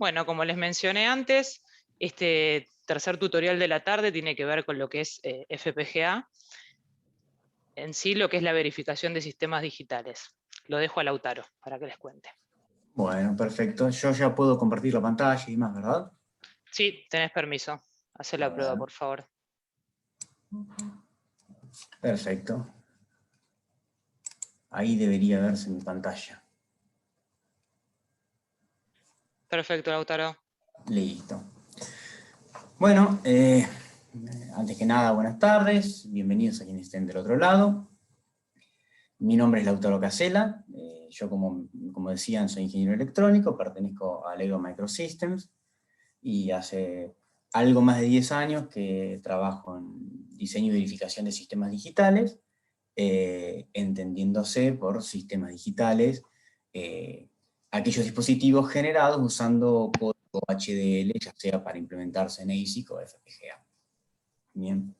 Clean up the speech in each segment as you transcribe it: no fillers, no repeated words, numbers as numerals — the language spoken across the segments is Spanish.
Bueno, como les mencioné antes, este tercer tutorial de la tarde tiene que ver con lo que es FPGA, en sí lo que es la verificación de sistemas digitales. Lo dejo a Lautaro para que les cuente. Bueno, perfecto. Yo ya puedo compartir la pantalla y más, ¿verdad? Sí, tenés permiso. Hacé A la prueba, ver, por favor. perfecto. Ahí debería verse mi pantalla. Perfecto, Lautaro. Listo. Bueno, antes que nada, buenas tardes. Bienvenidos a quienes estén del otro lado. Mi nombre es Lautaro Casella. Yo, como decían, soy ingeniero electrónico, pertenezco a Allegro Microsystems y hace algo más de 10 años que trabajo en diseño y verificación de sistemas digitales, entendiéndose por sistemas digitales aquellos dispositivos generados usando código HDL, ya sea para implementarse en ASIC o FPGA. Bien.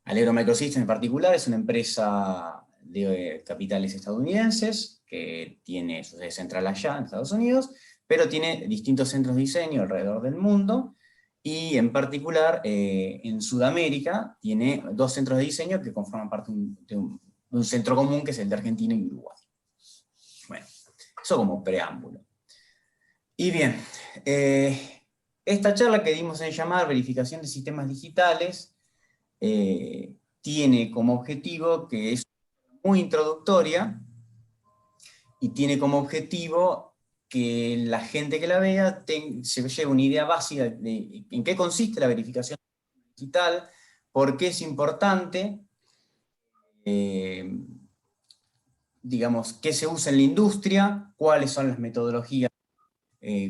Allegro Microsystems en particular es una empresa de capitales estadounidenses que tiene su sede central allá en Estados Unidos, pero tiene distintos centros de diseño alrededor del mundo, y en particular en Sudamérica tiene dos centros de diseño que conforman parte de un centro común, que es el de Argentina y Uruguay. Bueno, eso como preámbulo. Y bien, esta charla que dimos en llamar verificación de sistemas digitales tiene como objetivo, que es muy introductoria, y tiene como objetivo que la gente que la vea se lleve una idea básica de en qué consiste la verificación digital, por qué es importante, digamos, qué se usa en la industria, cuáles son las metodologías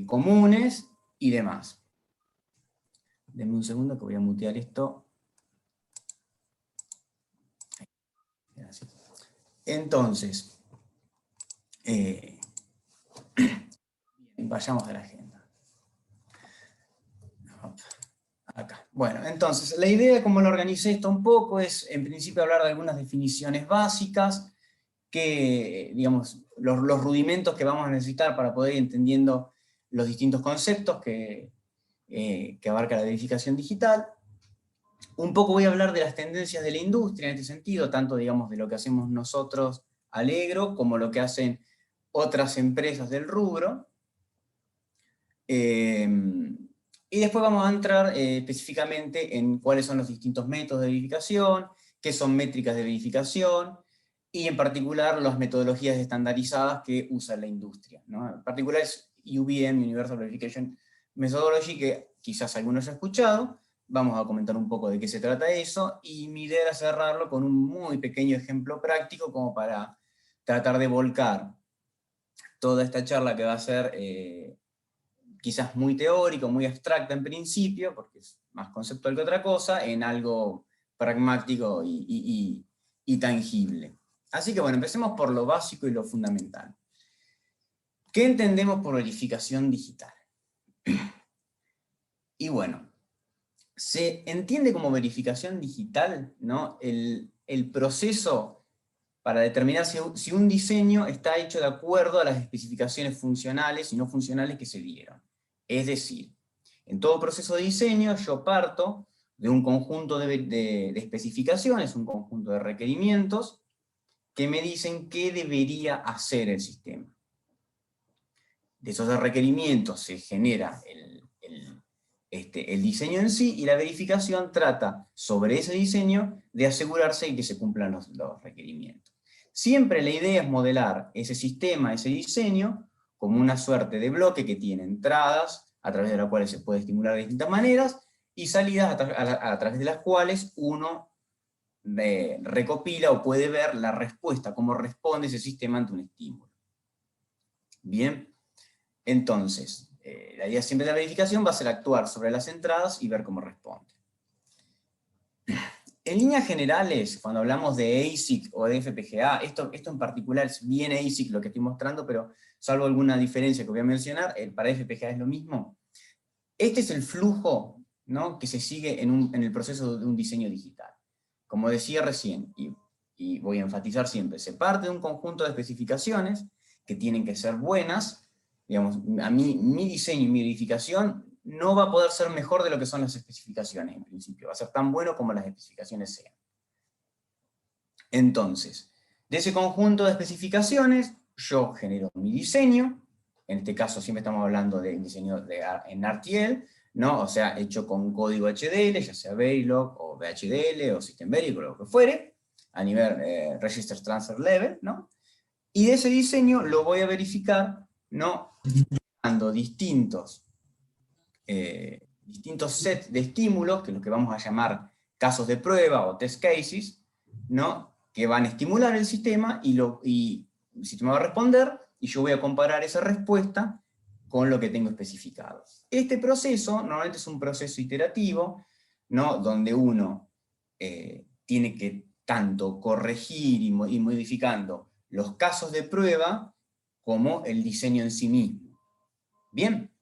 comunes y demás. Denme un segundo que voy a mutear esto. Gracias. Entonces, vayamos a la agenda. Acá. Bueno, entonces, la idea de cómo lo organicé esto un poco es, en principio, hablar de algunas definiciones básicas, que, digamos, los rudimentos que vamos a necesitar para poder ir entendiendo los distintos conceptos que abarca la verificación digital. Un poco voy a hablar de las tendencias de la industria en este sentido, tanto, digamos, de lo que hacemos nosotros, Allegro, como lo que hacen otras empresas del rubro. Y después vamos a entrar específicamente en cuáles son los distintos métodos de verificación, qué son métricas de verificación, y en particular las metodologías estandarizadas que usa la industria, ¿no? En particular es UVM, Universal Verification Methodology, que quizás algunos han escuchado. Vamos a comentar un poco de qué se trata eso, y mi idea era cerrarlo con un muy pequeño ejemplo práctico, como para tratar de volcar toda esta charla, que va a ser quizás muy teórico, muy abstracta en principio, porque es más conceptual que otra cosa, en algo pragmático y tangible. Así que bueno, empecemos por lo básico y lo fundamental. ¿Qué entendemos por verificación digital? Y bueno, se entiende como verificación digital, ¿no?, el proceso para determinar si un diseño está hecho de acuerdo a las especificaciones funcionales y no funcionales que se dieron. Es decir, en todo proceso de diseño yo parto de un conjunto de especificaciones, un conjunto de requerimientos que me dicen qué debería hacer el sistema. De esos requerimientos se genera el diseño en sí, y la verificación trata sobre ese diseño de asegurarse de que se cumplan los requerimientos. Siempre la idea es modelar ese sistema, ese diseño, como una suerte de bloque que tiene entradas, a través de las cuales se puede estimular de distintas maneras, y salidas a través de las cuales uno recopila o puede ver la respuesta, cómo responde ese sistema ante un estímulo. Bien. Entonces, la idea siempre de la verificación va a ser actuar sobre las entradas y ver cómo responde. En líneas generales, cuando hablamos de ASIC o de FPGA, esto en particular es bien ASIC lo que estoy mostrando, pero salvo alguna diferencia que voy a mencionar, para FPGA es lo mismo. Este es el flujo, ¿no?, que se sigue en el proceso de un diseño digital. Como decía recién, y voy a enfatizar siempre, se parte de un conjunto de especificaciones que tienen que ser buenas, digamos, a mí, mi diseño y mi verificación no va a poder ser mejor de lo que son las especificaciones, en principio. Va a ser tan bueno como las especificaciones sean. Entonces, de ese conjunto de especificaciones, yo genero mi diseño. En este caso siempre estamos hablando de diseño en RTL, ¿no? O sea, hecho con código HDL, ya sea Verilog, o VHDL, o System Verilog, o lo que fuere, a nivel Register Transfer Level, ¿no? Y de ese diseño lo voy a verificar, ¿no? Dando distintos sets de estímulos, que es lo que vamos a llamar casos de prueba o test cases, ¿no? Que van a estimular el sistema y el sistema va a responder, y yo voy a comparar esa respuesta con lo que tengo especificado. Este proceso normalmente es un proceso iterativo, ¿no? Donde uno tiene que tanto corregir y modificando los casos de prueba como el diseño en sí mismo. Bien,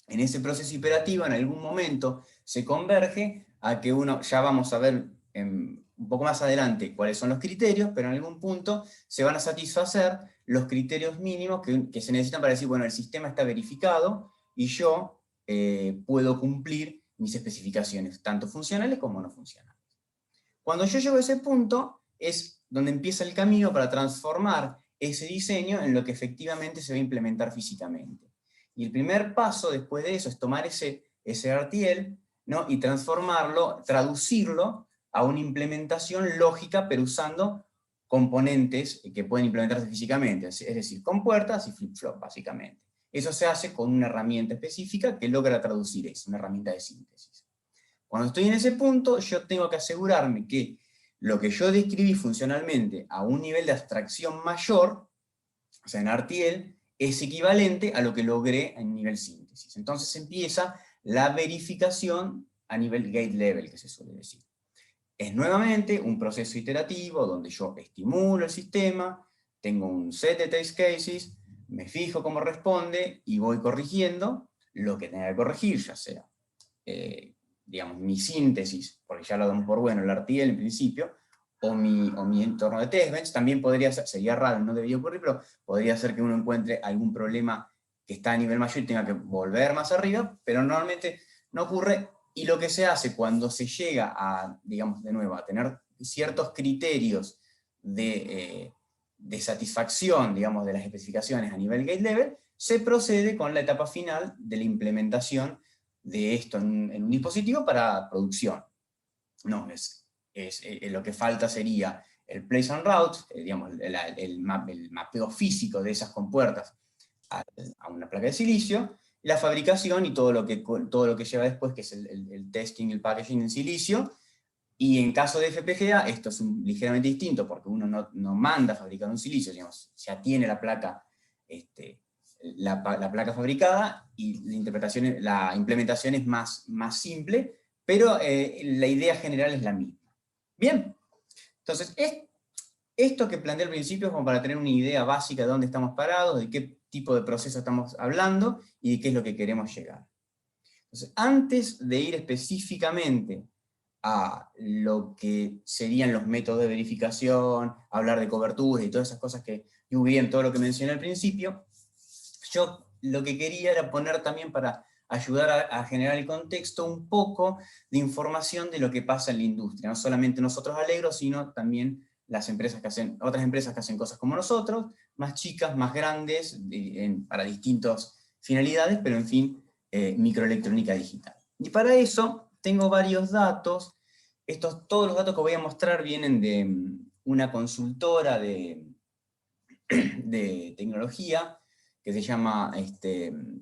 en ese proceso iterativo en algún momento se converge a que uno, ya vamos a ver un poco más adelante cuáles son los criterios, pero en algún punto se van a satisfacer los criterios mínimos que se necesitan para decir, bueno, el sistema está verificado y yo puedo cumplir mis especificaciones, tanto funcionales como no funcionales. Cuando yo llego a ese punto, es donde empieza el camino para transformar ese diseño en lo que efectivamente se va a implementar físicamente. Y el primer paso después de eso es tomar ese RTL, ¿no? Y transformarlo, traducirlo a una implementación lógica, pero usando componentes que pueden implementarse físicamente, es decir, con puertas y flip-flop, básicamente. Eso se hace con una herramienta específica que logra traducir eso, una herramienta de síntesis. Cuando estoy en ese punto, yo tengo que asegurarme que lo que yo describí funcionalmente a un nivel de abstracción mayor, o sea, en RTL, es equivalente a lo que logré en nivel síntesis. Entonces empieza la verificación a nivel gate level, que se suele decir. Es nuevamente un proceso iterativo donde yo estimulo el sistema, tengo un set de test cases, me fijo cómo responde y voy corrigiendo lo que tenga que corregir, ya sea digamos, mi síntesis, porque ya lo dan por bueno el RTL en principio, o mi entorno de testbench, también podría ser, sería raro, no debería ocurrir, pero podría ser que uno encuentre algún problema que está a nivel mayor y tenga que volver más arriba, pero normalmente no ocurre, y lo que se hace cuando se llega a, digamos, de nuevo, a tener ciertos criterios de satisfacción, digamos, de las especificaciones a nivel gate level, se procede con la etapa final de la implementación de esto en un dispositivo para producción. No, lo que falta sería el place and route, digamos, el mapeo físico de esas compuertas a una placa de silicio, la fabricación y todo lo que lleva después, que es el testing, el packaging en silicio. Y en caso de FPGA, esto es ligeramente distinto, porque uno no manda a fabricar un silicio, digamos, ya tiene la placa la placa fabricada, y la implementación es más simple, pero la idea general es la misma. Bien, entonces esto que planteé al principio es como para tener una idea básica de dónde estamos parados, de qué tipo de proceso estamos hablando, y de qué es lo que queremos llegar. Entonces, antes de ir específicamente a lo que serían los métodos de verificación, hablar de coberturas y todas esas cosas que bien, todo lo que mencioné al principio, yo lo que quería era poner también, para ayudar a generar el contexto, un poco de información de lo que pasa en la industria. No solamente nosotros Allegro, sino también las empresas otras empresas que hacen cosas como nosotros, más chicas, más grandes, para distintas finalidades, pero en fin, microelectrónica digital. Y para eso tengo varios datos. Todos los datos que voy a mostrar vienen de una consultora de tecnología, que se llama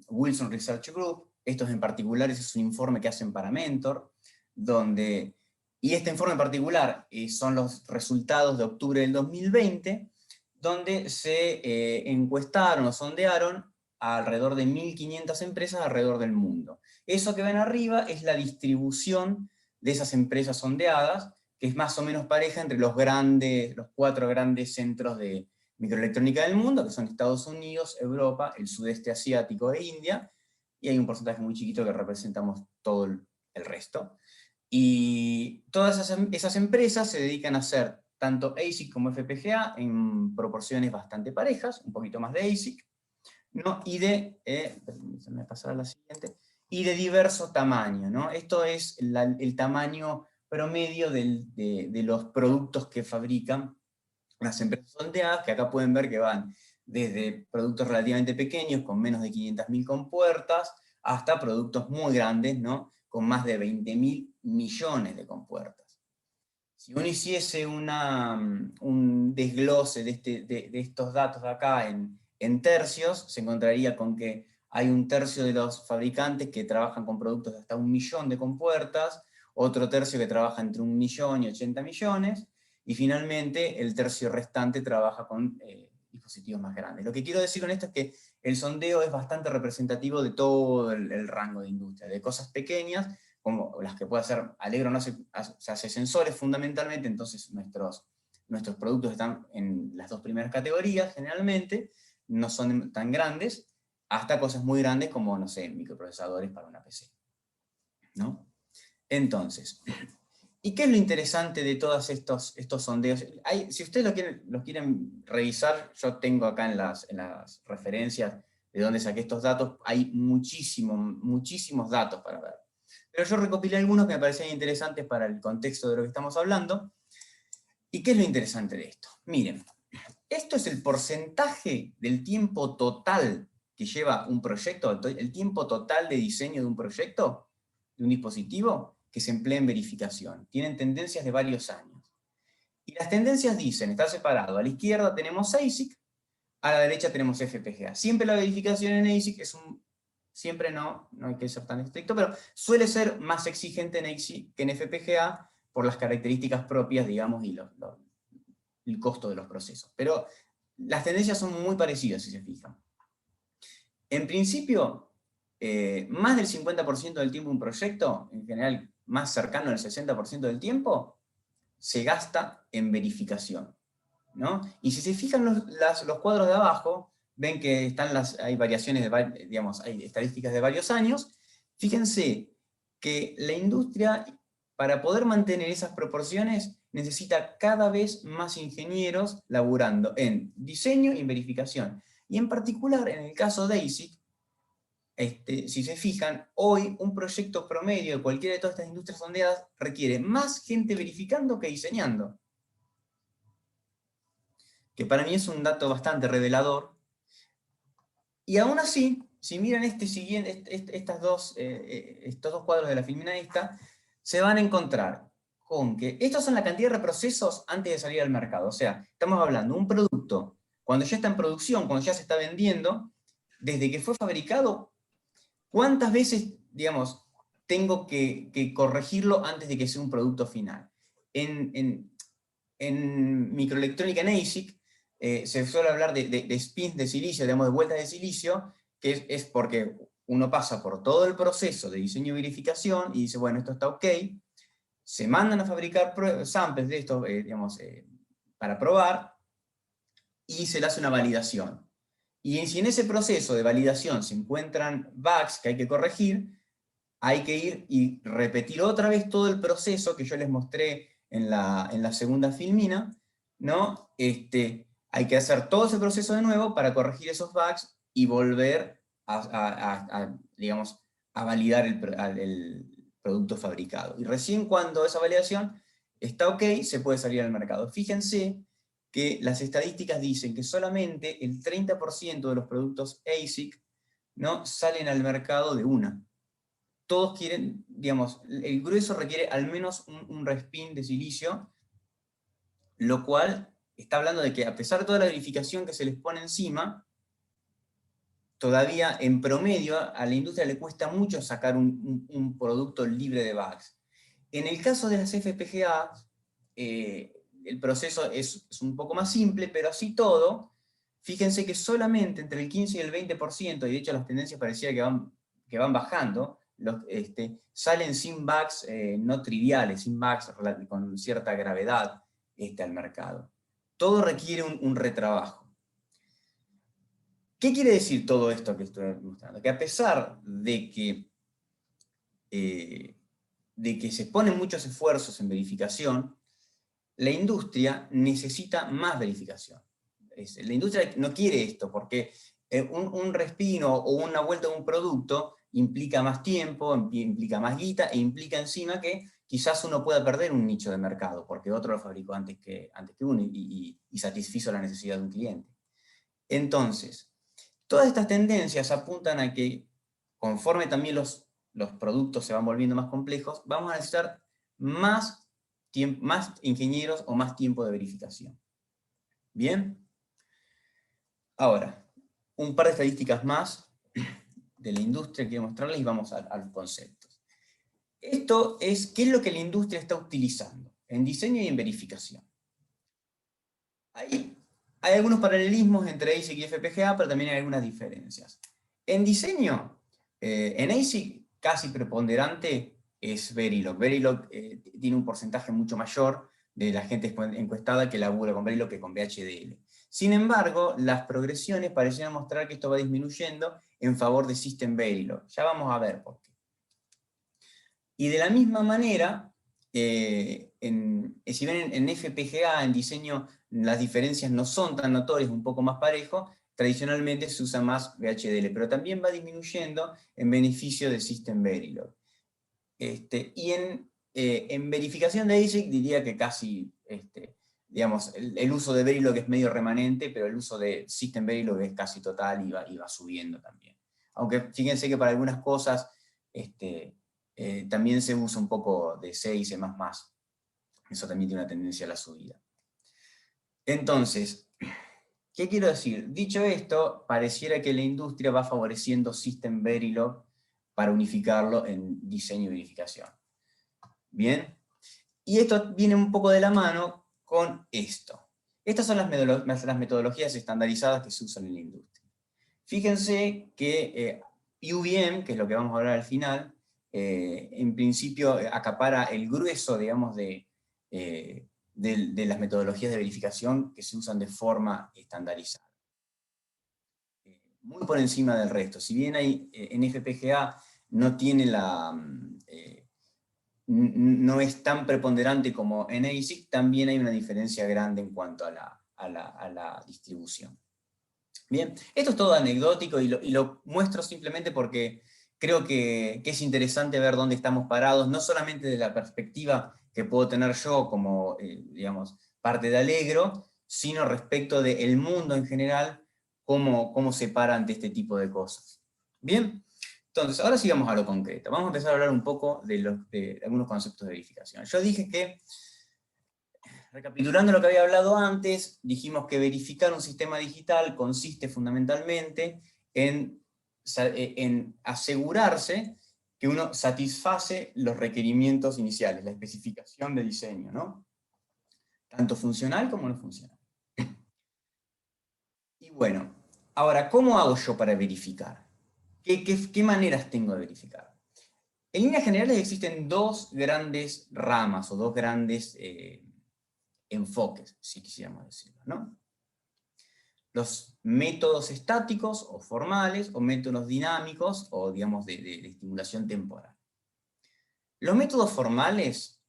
Wilson Research Group. Estos en particular es un informe que hacen para Mentor, y este informe en particular son los resultados de octubre del 2020, donde se encuestaron o sondearon a alrededor de 1.500 empresas alrededor del mundo. Eso que ven arriba es la distribución de esas empresas sondeadas, que es más o menos pareja entre los 4 grandes centros de microelectrónica del mundo, que son Estados Unidos, Europa, el sudeste asiático e India, y hay un porcentaje muy chiquito que representamos todo el resto. Y todas esas empresas se dedican a hacer tanto ASIC como FPGA en proporciones bastante parejas, un poquito más de ASIC, ¿no? Y de, me pasará la siguiente, y de diverso tamaño, ¿no? Esto es el tamaño promedio de los productos que fabrican las empresas sondeadas, que acá pueden ver que van desde productos relativamente pequeños, con menos de 500.000 compuertas, hasta productos muy grandes, ¿no? Con más de 20.000 millones de compuertas. Si uno hiciese un desglose de estos datos acá en tercios, se encontraría con que hay un tercio de los fabricantes que trabajan con productos de hasta 1 millón de compuertas, otro tercio que trabaja entre 1 millón y 80 millones, y finalmente el tercio restante trabaja con dispositivos más grandes. Lo que quiero decir con esto es que el sondeo es bastante representativo de todo el rango de industria, de cosas pequeñas, como las que puede hacer Allegro, no se hace sensores fundamentalmente, entonces nuestros productos están en las dos primeras categorías generalmente, no son tan grandes, hasta cosas muy grandes como, no sé, microprocesadores para una PC, ¿no? Entonces, ¿y qué es lo interesante de todos estos sondeos? Si ustedes los quieren revisar, yo tengo acá en las referencias de donde saqué estos datos, hay muchísimos datos para ver. Pero yo recopilé algunos que me parecían interesantes para el contexto de lo que estamos hablando. ¿Y qué es lo interesante de esto? Miren, esto es el porcentaje del tiempo total que lleva un proyecto, el tiempo total de diseño de un proyecto, de un dispositivo, que se emplea en verificación. Tienen tendencias de varios años. Y las tendencias dicen, está separado, a la izquierda tenemos ASIC, a la derecha tenemos FPGA. Siempre la verificación en ASIC siempre no hay que ser tan estricto, pero suele ser más exigente en ASIC que en FPGA por las características propias, digamos, y el costo de los procesos. Pero las tendencias son muy parecidas, si se fijan. En principio, más del 50% del tiempo un proyecto, en general más cercano al 60% del tiempo, se gasta en verificación, ¿no? Y si se fijan los cuadros de abajo, ven que hay variaciones, digamos, hay estadísticas de varios años. Fíjense que la industria, para poder mantener esas proporciones, necesita cada vez más ingenieros laburando en diseño y en verificación. Y en particular, en el caso de ASIC, si se fijan, hoy un proyecto promedio de cualquiera de todas estas industrias sondeadas requiere más gente verificando que diseñando. Que para mí es un dato bastante revelador. Y aún así, si miran estos dos cuadros de la filmina esta, se van a encontrar con que estos son la cantidad de reprocesos antes de salir al mercado. O sea, estamos hablando de un producto, cuando ya está en producción, cuando ya se está vendiendo, desde que fue fabricado, ¿cuántas veces, digamos, tengo que corregirlo antes de que sea un producto final? En microelectrónica en ASIC, se suele hablar de spins de silicio, digamos, de vueltas de silicio, que es porque uno pasa por todo el proceso de diseño y verificación y dice, bueno, esto está ok, se mandan a fabricar samples de esto, digamos, para probar, y se le hace una validación. Y si en ese proceso de validación se encuentran bugs que hay que corregir, hay que ir y repetir otra vez todo el proceso que yo les mostré en la segunda filmina, ¿no? Hay que hacer todo ese proceso de nuevo para corregir esos bugs y volver digamos, a validar el producto fabricado. Y recién cuando esa validación está ok, se puede salir al mercado. Fíjense que las estadísticas dicen que solamente el 30% de los productos ASIC, ¿no?, salen al mercado de una. Todos quieren, digamos, el grueso requiere al menos un respin de silicio, lo cual está hablando de que a pesar de toda la verificación que se les pone encima, todavía en promedio a la industria le cuesta mucho sacar un producto libre de bugs. En el caso de las FPGA, el proceso es un poco más simple, pero así todo, fíjense que solamente entre el 15 y el 20%, y de hecho las tendencias parecía que van bajando, salen sin bugs no triviales, sin bugs con cierta gravedad al mercado. Todo requiere un retrabajo. ¿Qué quiere decir todo esto que estoy mostrando? Que a pesar de que se ponen muchos esfuerzos en verificación, la industria necesita más verificación. La industria no quiere esto, porque un respino o una vuelta de un producto implica más tiempo, implica más guita, e implica encima que quizás uno pueda perder un nicho de mercado, porque otro lo fabricó antes que uno y satisfizo la necesidad de un cliente. Entonces, todas estas tendencias apuntan a que conforme también los productos se van volviendo más complejos, vamos a necesitar más ingenieros o más tiempo de verificación. ¿Bien? Ahora, un par de estadísticas más de la industria que quiero mostrarles y vamos a los conceptos. Esto es, ¿qué es lo que la industria está utilizando en diseño y en verificación? Hay algunos paralelismos entre ASIC y FPGA, pero también hay algunas diferencias. En diseño, en ASIC casi preponderante es Verilog. Verilog tiene un porcentaje mucho mayor de la gente encuestada que labura con Verilog que con VHDL. Sin embargo, las progresiones parecían mostrar que esto va disminuyendo en favor de System Verilog. Ya vamos a ver por qué. Y de la misma manera, si ven en FPGA, en diseño, las diferencias no son tan notorias, un poco más parejo, tradicionalmente se usa más VHDL, pero también va disminuyendo en beneficio de System Verilog. Y en verificación de ASIC diría que casi, digamos, el uso de Verilog es medio remanente, pero el uso de System Verilog es casi total y va subiendo también. Aunque fíjense que para algunas cosas también se usa un poco de C y C++. Eso también tiene una tendencia a la subida. Entonces, ¿qué quiero decir? Dicho esto, pareciera que la industria va favoreciendo System Verilog para unificarlo en diseño y verificación. ¿Bien? Y esto viene un poco de la mano con esto. Estas son las metodologías estandarizadas que se usan en la industria. Fíjense que UVM, que es lo que vamos a hablar al final, en principio acapara el grueso, digamos, de las metodologías de verificación que se usan de forma estandarizada. Muy por encima del resto. Si bien hay, en FPGA no tiene no es tan preponderante como en ASIC, también hay una diferencia grande en cuanto a la distribución. Bien, esto es todo anecdótico y lo muestro simplemente porque creo que es interesante ver dónde estamos parados, no solamente de la perspectiva que puedo tener yo como, digamos, parte de Allegro, sino respecto del mundo en general, cómo se para ante este tipo de cosas. Bien, entonces, ahora sí vamos a lo concreto. Vamos a empezar a hablar un poco de algunos conceptos de verificación. Yo dije que, recapitulando lo que había hablado antes, dijimos que verificar un sistema digital consiste fundamentalmente en asegurarse que uno satisface los requerimientos iniciales, la especificación de diseño, ¿no? Tanto funcional como no funcional. Y bueno, ahora, ¿cómo hago yo para verificar? ¿Qué maneras tengo de verificar? En líneas generales existen dos grandes ramas, o dos grandes enfoques, si quisiéramos decirlo, ¿no? Los métodos estáticos o formales, o métodos dinámicos, o digamos de estimulación temporal. Los métodos formales,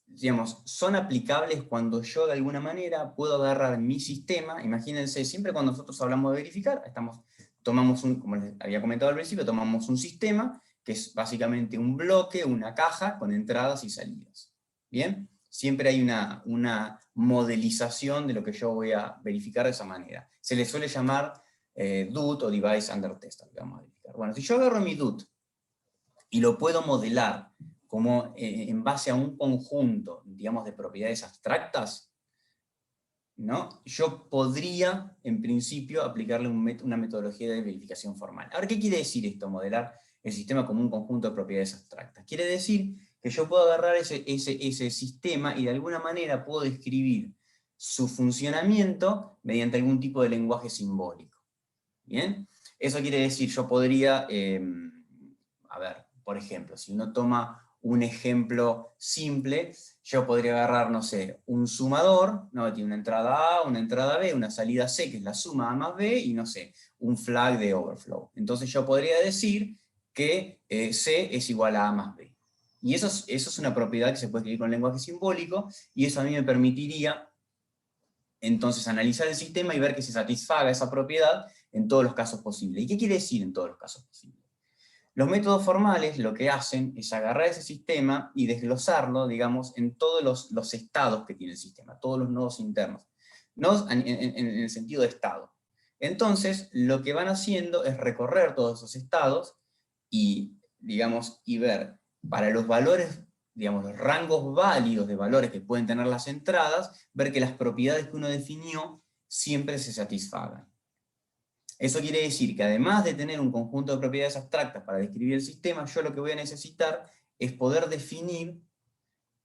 digamos, son aplicables cuando yo de alguna manera puedo agarrar mi sistema. Imagínense, siempre cuando nosotros hablamos de verificar, tomamos como les había comentado al principio, tomamos un sistema, que es básicamente un bloque, una caja con entradas y salidas. ¿Bien? Siempre hay una modelización de lo que yo voy a verificar de esa manera. Se le suele llamar DUT o Device Under Test, que vamos a verificar. Bueno, si yo agarro mi DUT y lo puedo modelar como en base a un conjunto, digamos, de propiedades abstractas, ¿no? Yo podría, en principio, aplicarle una metodología de verificación formal. Ahora, ¿qué quiere decir esto, modelar el sistema como un conjunto de propiedades abstractas? Quiere decir que yo puedo agarrar ese sistema y de alguna manera puedo describir su funcionamiento mediante algún tipo de lenguaje simbólico. ¿Bien? Eso quiere decir, yo podría, a ver, por ejemplo, si uno toma un ejemplo simple, yo podría agarrar, no sé, un sumador, ¿no? Tiene una entrada A, una entrada B, una salida C, que es la suma A más B, y no sé, un flag de overflow. Entonces yo podría decir que C es igual a A más B. Y eso es una propiedad que se puede escribir con lenguaje simbólico, y eso a mí me permitiría entonces analizar el sistema y ver que se satisfaga esa propiedad en todos los casos posibles. ¿Y qué quiere decir en todos los casos posibles? Los métodos formales lo que hacen es agarrar ese sistema y desglosarlo, digamos, en todos los estados que tiene el sistema, todos los nodos internos. Nodos en el sentido de estado. Entonces, lo que van haciendo es recorrer todos esos estados y, digamos, y ver para los valores, digamos, los rangos válidos de valores que pueden tener las entradas, ver que las propiedades que uno definió siempre se satisfagan. Eso quiere decir que además de tener un conjunto de propiedades abstractas para describir el sistema, yo lo que voy a necesitar es poder definir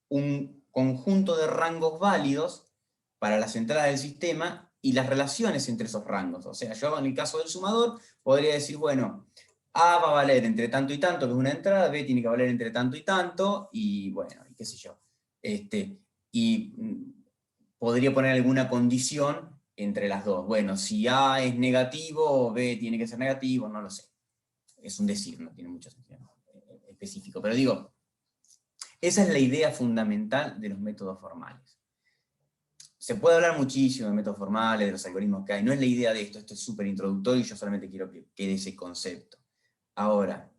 un conjunto de rangos válidos para las entradas del sistema y las relaciones entre esos rangos. O sea, yo en el caso del sumador podría decir, bueno, A va a valer entre tanto y tanto, que es una entrada, B tiene que valer entre tanto y tanto, y bueno, qué sé yo. Podría poner alguna condición entre las dos. Bueno, si A es negativo, B tiene que ser negativo, no lo sé. Es un decir, no tiene mucho sentido específico. Pero digo, esa es la idea fundamental de los métodos formales. Se puede hablar muchísimo de métodos formales, de los algoritmos que hay. No es la idea de esto es súper introductorio y yo solamente quiero que quede ese concepto. Ahora,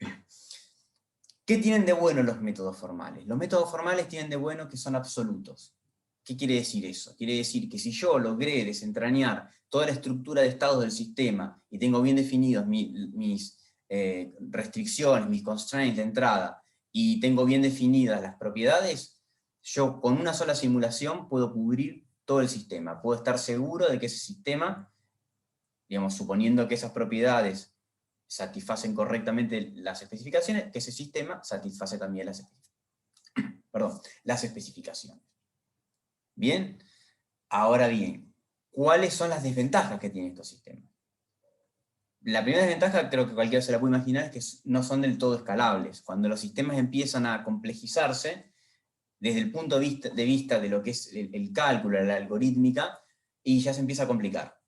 ¿qué tienen de bueno los métodos formales? Los métodos formales tienen de bueno que son absolutos. ¿Qué quiere decir eso? Quiere decir que si yo logré desentrañar toda la estructura de estados del sistema y tengo bien definidos mis restricciones, mis constraints de entrada, y tengo bien definidas las propiedades, yo con una sola simulación puedo cubrir todo el sistema. Puedo estar seguro de que ese sistema, digamos, suponiendo que esas propiedades satisfacen correctamente las especificaciones, que ese sistema satisface también las especificaciones. Bien, ahora bien, ¿cuáles son las desventajas que tienen estos sistemas? La primera desventaja, creo que cualquiera se la puede imaginar, es que no son del todo escalables. Cuando los sistemas empiezan a complejizarse, desde el punto de vista de lo que es el cálculo, la algorítmica, y ya se empieza a complicar.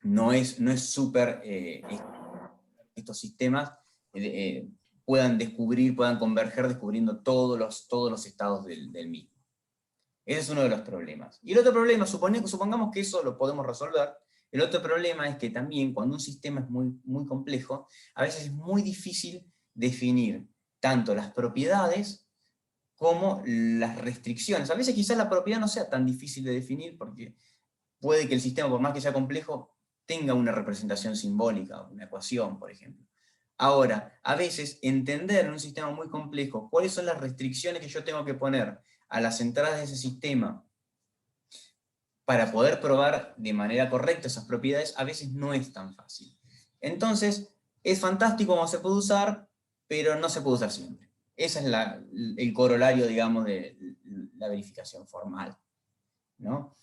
No es súper estos sistemas puedan converger descubriendo todos los estados del mismo. Ese es uno de los problemas. Y el otro problema, supongamos que eso lo podemos resolver, el otro problema es que también cuando un sistema es muy, muy complejo, a veces es muy difícil definir tanto las propiedades como las restricciones. A veces quizás la propiedad no sea tan difícil de definir porque puede que el sistema, por más que sea complejo, tenga una representación simbólica, una ecuación, por ejemplo. Ahora, a veces entender en un sistema muy complejo cuáles son las restricciones que yo tengo que poner a las entradas de ese sistema para poder probar de manera correcta esas propiedades, a veces no es tan fácil. Entonces, es fantástico cómo se puede usar, pero no se puede usar siempre. Ese es el corolario, digamos, de la verificación formal, ¿no?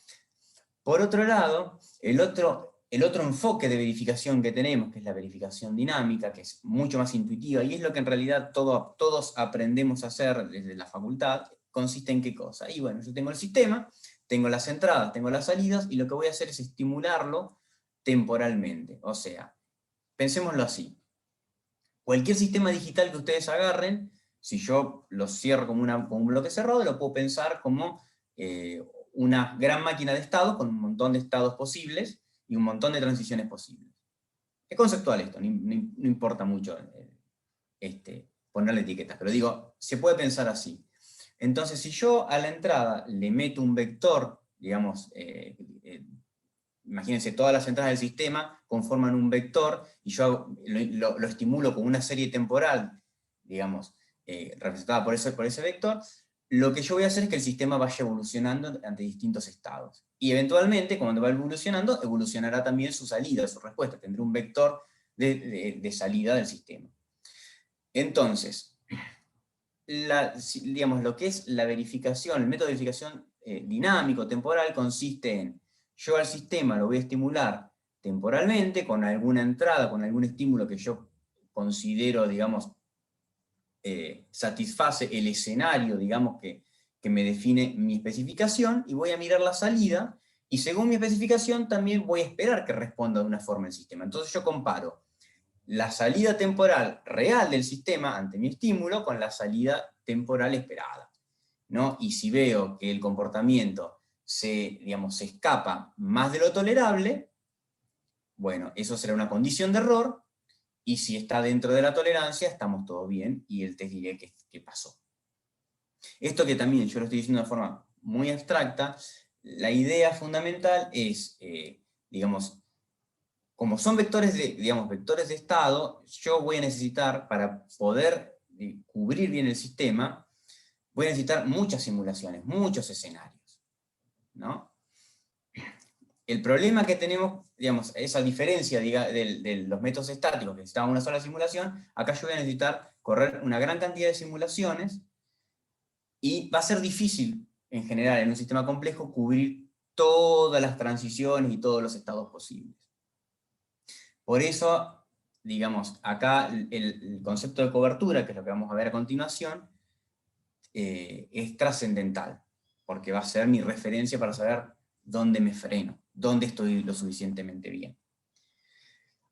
Por otro lado, el otro enfoque de verificación que tenemos, que es la verificación dinámica, que es mucho más intuitiva, y es lo que en realidad todos aprendemos a hacer desde la facultad, consiste en qué cosa. Y bueno, yo tengo el sistema, tengo las entradas, tengo las salidas, y lo que voy a hacer es estimularlo temporalmente. O sea, pensémoslo así. Cualquier sistema digital que ustedes agarren, si yo lo cierro como un bloque cerrado, lo puedo pensar como una gran máquina de estados con un montón de estados posibles y un montón de transiciones posibles. Es conceptual esto, no importa mucho ponerle etiquetas, pero digo, se puede pensar así. Entonces, si yo a la entrada le meto un vector, digamos, imagínense, todas las entradas del sistema conforman un vector, y yo lo estimulo con una serie temporal, digamos, representada por ese vector, lo que yo voy a hacer es que el sistema vaya evolucionando ante distintos estados. Y eventualmente, cuando va evolucionando, evolucionará también su salida, su respuesta. Tendrá un vector de salida del sistema. Entonces, digamos, lo que es la verificación, el método de verificación dinámico, temporal, consiste en, yo al sistema lo voy a estimular temporalmente, con alguna entrada, con algún estímulo que yo considero, digamos, satisface el escenario, digamos, que me define mi especificación, y voy a mirar la salida, y según mi especificación también voy a esperar que responda de una forma el sistema. Entonces yo comparo la salida temporal real del sistema ante mi estímulo con la salida temporal esperada, ¿no? Y si veo que el comportamiento digamos, se escapa más de lo tolerable, bueno, eso será una condición de error, y si está dentro de la tolerancia, estamos todo bien, y el test diría que pasó. Esto que también yo lo estoy diciendo de forma muy abstracta, la idea fundamental es, digamos, como son vectores de estado, yo voy a necesitar, para poder cubrir bien el sistema, voy a necesitar muchas simulaciones, muchos escenarios, ¿no? El problema que tenemos, digamos, esa diferencia de los métodos estáticos, que necesitaban una sola simulación, acá yo voy a necesitar correr una gran cantidad de simulaciones, y va a ser difícil, en general, en un sistema complejo, cubrir todas las transiciones y todos los estados posibles. Por eso, digamos, acá el concepto de cobertura, que es lo que vamos a ver a continuación, es trascendental, porque va a ser mi referencia para saber dónde me freno, dónde estoy lo suficientemente bien.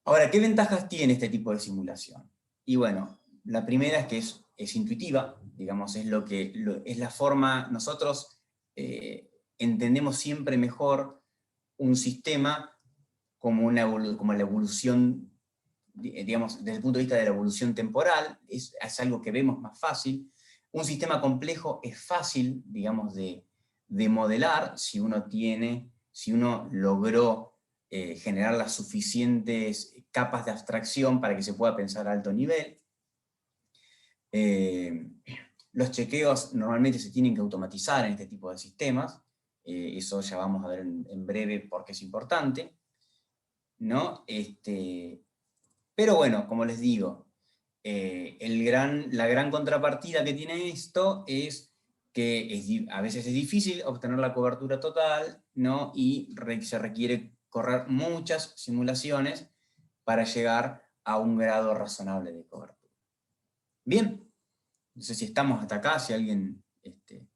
Ahora, ¿qué ventajas tiene este tipo de simulación? Y bueno, la primera es que es intuitiva, digamos, es la forma, nosotros entendemos siempre mejor un sistema como la evolución, digamos, desde el punto de vista de la evolución temporal, es algo que vemos más fácil. Un sistema complejo es fácil, digamos, de modelar si uno logró generar las suficientes capas de abstracción para que se pueda pensar a alto nivel. Los chequeos normalmente se tienen que automatizar en este tipo de sistemas, eso ya vamos a ver en breve porque es importante, ¿no? Pero bueno, como les digo, la gran contrapartida que tiene esto es que a veces es difícil obtener la cobertura total, ¿no? Y se requiere correr muchas simulaciones para llegar a un grado razonable de cobertura. Bien, no sé si estamos hasta acá, si alguien de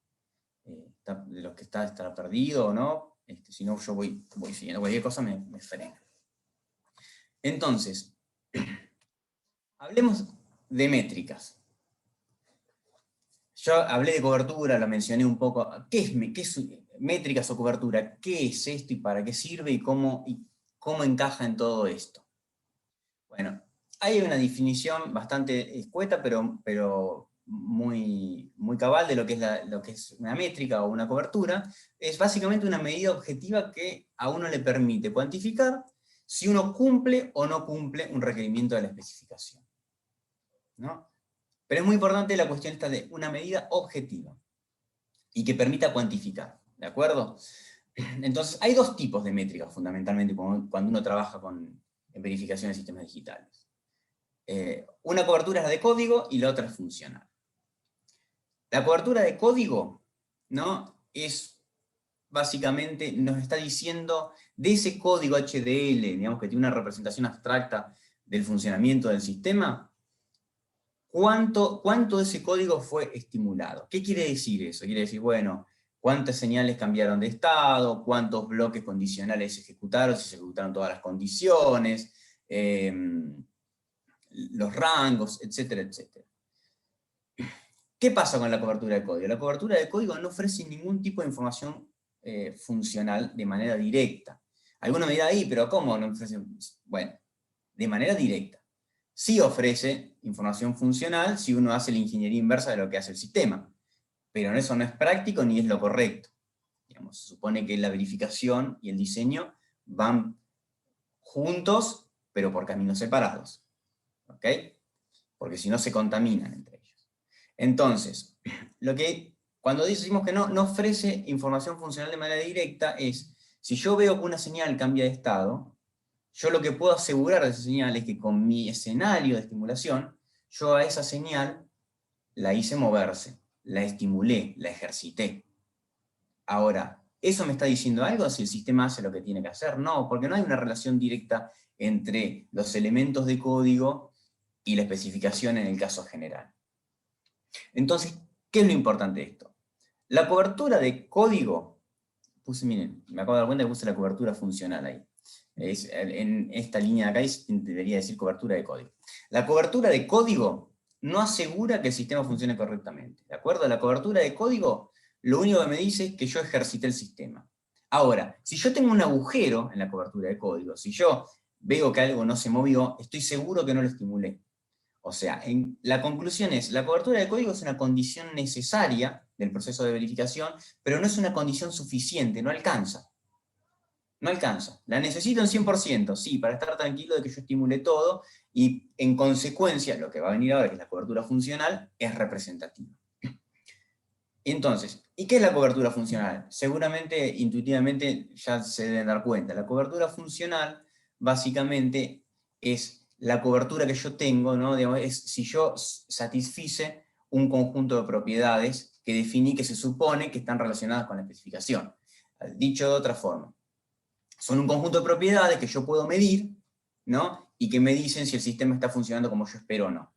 los que estará perdido o no, si no yo voy siguiendo, cualquier cosa me frena. Entonces, hablemos de métricas. Yo hablé de cobertura, lo mencioné un poco. ¿Qué es métricas o cobertura? ¿Qué es esto y para qué sirve y cómo encaja en todo esto? Bueno, hay una definición bastante escueta, pero muy, muy cabal de lo que es una métrica o una cobertura. Es básicamente una medida objetiva que a uno le permite cuantificar si uno cumple o no cumple un requerimiento de la especificación, ¿no? Pero es muy importante la cuestión esta de una medida objetiva y que permita cuantificar, ¿de acuerdo? Entonces, hay dos tipos de métricas fundamentalmente cuando uno trabaja en verificación de sistemas digitales. Una cobertura es la de código y la otra es funcional. La cobertura de código, ¿no? Es básicamente, nos está diciendo de ese código HDL, digamos que tiene una representación abstracta del funcionamiento del sistema, ¿cuánto de ese código fue estimulado? ¿Qué quiere decir eso? Quiere decir, bueno, cuántas señales cambiaron de estado, cuántos bloques condicionales se ejecutaron, si se ejecutaron todas las condiciones, los rangos, etcétera, etcétera. ¿Qué pasa con la cobertura de código? La cobertura de código no ofrece ningún tipo de información funcional de manera directa. Alguno me dirá ahí, pero ¿cómo no ofrece? Bueno, de manera directa. Sí ofrece información funcional si uno hace la ingeniería inversa de lo que hace el sistema, pero eso no es práctico ni es lo correcto. Digamos, se supone que la verificación y el diseño van juntos, pero por caminos separados. ¿Ok? Porque si no se contaminan entre ellos. Entonces, cuando decimos que no ofrece información funcional de manera directa es, si yo veo que una señal cambia de estado, yo lo que puedo asegurar de esa señal es que con mi escenario de estimulación, yo a esa señal la hice moverse, la estimulé, la ejercité. Ahora, ¿eso me está diciendo algo si el sistema hace lo que tiene que hacer? No, porque no hay una relación directa entre los elementos de código y la especificación en el caso general. Entonces, ¿qué es lo importante de esto? La cobertura de código, miren, me acabo de dar cuenta que puse la cobertura funcional ahí. En esta línea de acá debería decir cobertura de código. La cobertura de código no asegura que el sistema funcione correctamente. ¿De acuerdo? La cobertura de código lo único que me dice es que yo ejercité el sistema. Ahora, si yo tengo un agujero en la cobertura de código, si yo veo que algo no se movió, estoy seguro que no lo estimulé. O sea, la conclusión es, la cobertura de código es una condición necesaria del proceso de verificación, pero no es una condición suficiente, no alcanza. No alcanza. La necesito en 100%, sí, para estar tranquilo de que yo estimule todo, y en consecuencia, lo que va a venir ahora, que es la cobertura funcional, es representativa. Entonces, ¿y qué es la cobertura funcional? Seguramente, intuitivamente, ya se deben dar cuenta. La cobertura funcional, básicamente, es la cobertura que yo tengo, ¿no? Digamos, es si yo satisfice un conjunto de propiedades que definí que se supone que están relacionadas con la especificación. Dicho de otra forma, son un conjunto de propiedades que yo puedo medir, ¿no? Y que me dicen si el sistema está funcionando como yo espero o no.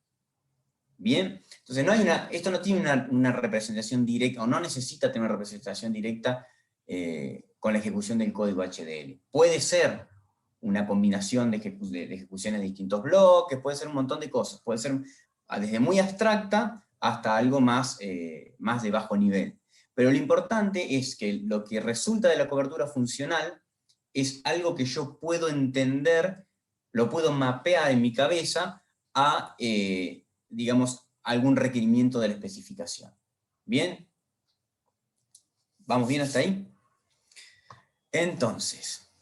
Bien, entonces esto no tiene una representación directa, o no necesita tener una representación directa con la ejecución del código HDL. Puede ser una combinación de ejecuciones de distintos bloques, puede ser un montón de cosas, puede ser desde muy abstracta hasta algo más de bajo nivel. Pero lo importante es que lo que resulta de la cobertura funcional es algo que yo puedo entender, lo puedo mapear en mi cabeza a, digamos, algún requerimiento de la especificación. ¿Bien? ¿Vamos bien hasta ahí? Entonces,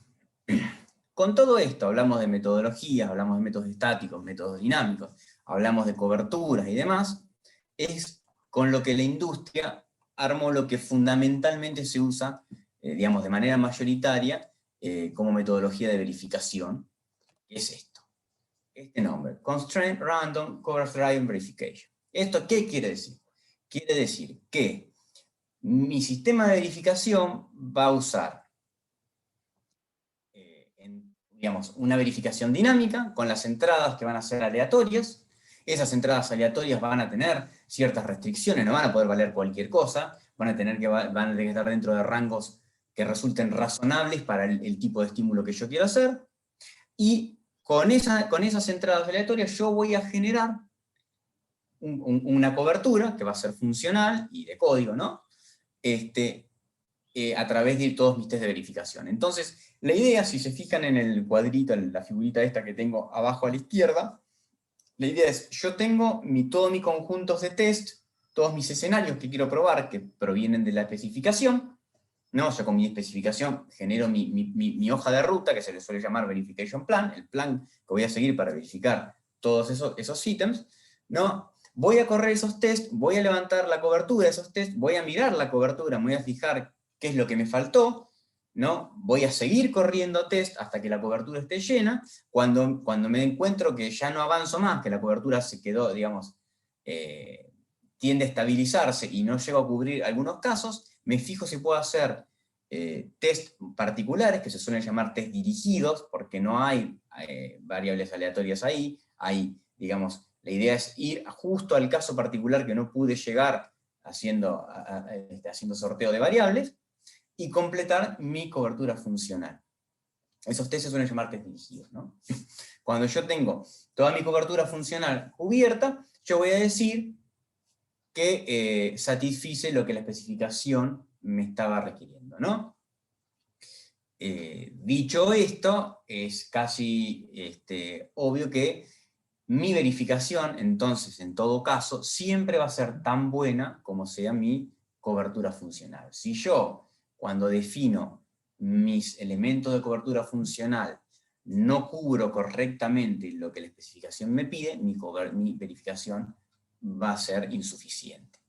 con todo esto hablamos de metodologías, hablamos de métodos estáticos, métodos dinámicos, hablamos de coberturas y demás, es con lo que la industria armó lo que fundamentalmente se usa, digamos, de manera mayoritaria, como metodología de verificación, que es esto. Este nombre, Constraint Random Coverage Driven Verification. ¿Esto qué quiere decir? Quiere decir que mi sistema de verificación va a usar, digamos, una verificación dinámica con las entradas que van a ser aleatorias. Esas entradas aleatorias van a tener ciertas restricciones, no van a poder valer cualquier cosa, van a tener que estar dentro de rangos que resulten razonables para el tipo de estímulo que yo quiero hacer, y con esas entradas aleatorias yo voy a generar una cobertura que va a ser funcional y de código, ¿no? A través de todos mis test de verificación. Entonces, la idea, si se fijan en el cuadrito, en la figurita esta que tengo abajo a la izquierda, la idea es, yo tengo todos mis conjuntos de test, todos mis escenarios que quiero probar, que provienen de la especificación, ¿no? O sea, con mi especificación genero mi hoja de ruta, que se le suele llamar Verification Plan, el plan que voy a seguir para verificar todos esos ítems, ¿no? Voy a correr esos tests, voy a levantar la cobertura de esos tests, voy a mirar la cobertura, me voy a fijar qué es lo que me faltó, ¿no? Voy a seguir corriendo test hasta que la cobertura esté llena. Cuando me encuentro que ya no avanzo más, que la cobertura se quedó, digamos, tiende a estabilizarse y no llego a cubrir algunos casos, me fijo si puedo hacer test particulares, que se suelen llamar test dirigidos, porque no hay variables aleatorias ahí, hay, digamos, la idea es ir justo al caso particular que no pude llegar haciendo sorteo de variables, y completar mi cobertura funcional. Esos test se suelen llamar test dirigidos, ¿no? Cuando yo tengo toda mi cobertura funcional cubierta, yo voy a decir que satisfice lo que la especificación me estaba requiriendo, ¿no? Dicho esto, es casi obvio que mi verificación, entonces, en todo caso, siempre va a ser tan buena como sea mi cobertura funcional. Si yo, cuando defino mis elementos de cobertura funcional, no cubro correctamente lo que la especificación me pide, mi verificación va a ser insuficiente.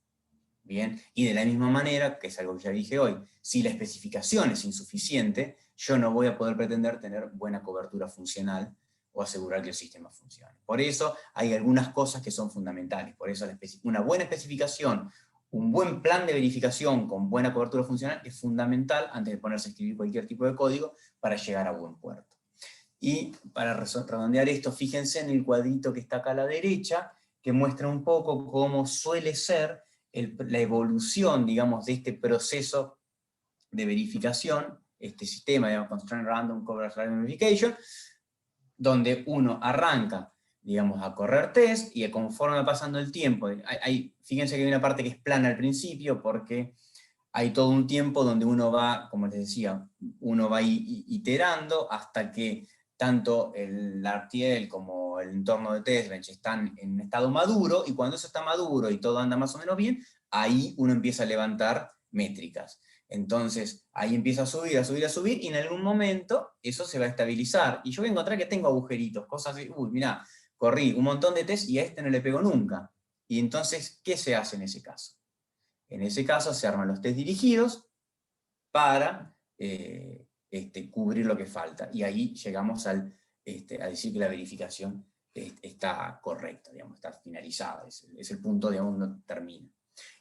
Bien, y de la misma manera, que es algo que ya dije hoy, si la especificación es insuficiente, yo no voy a poder pretender tener buena cobertura funcional o asegurar que el sistema funcione. Por eso hay algunas cosas que son fundamentales. Por eso una buena especificación, un buen plan de verificación con buena cobertura funcional es fundamental antes de ponerse a escribir cualquier tipo de código para llegar a buen puerto. Y para redondear esto, fíjense en el cuadrito que está acá a la derecha, que muestra un poco cómo suele ser la evolución, digamos, de este proceso de verificación, este sistema, digamos, Constraint Random Coverage Driven Verification, donde uno arranca, digamos, a correr test, y conforme va pasando el tiempo, fíjense que hay una parte que es plana al principio, porque hay todo un tiempo donde uno va, como les decía, uno va iterando hasta que tanto el RTL como el entorno de TestBench están en estado maduro, y cuando eso está maduro y todo anda más o menos bien, ahí uno empieza a levantar métricas. Entonces, ahí empieza a subir, a subir, a subir, y en algún momento eso se va a estabilizar. Y yo voy a encontrar que tengo agujeritos, cosas de, uy, mirá, corrí un montón de test y a este no le pego nunca. Y entonces, ¿qué se hace en ese caso? En ese caso se arman los test dirigidos para cubrir lo que falta. Y ahí llegamos a decir que la verificación está correcta, digamos, está finalizada, es el punto de donde uno termina.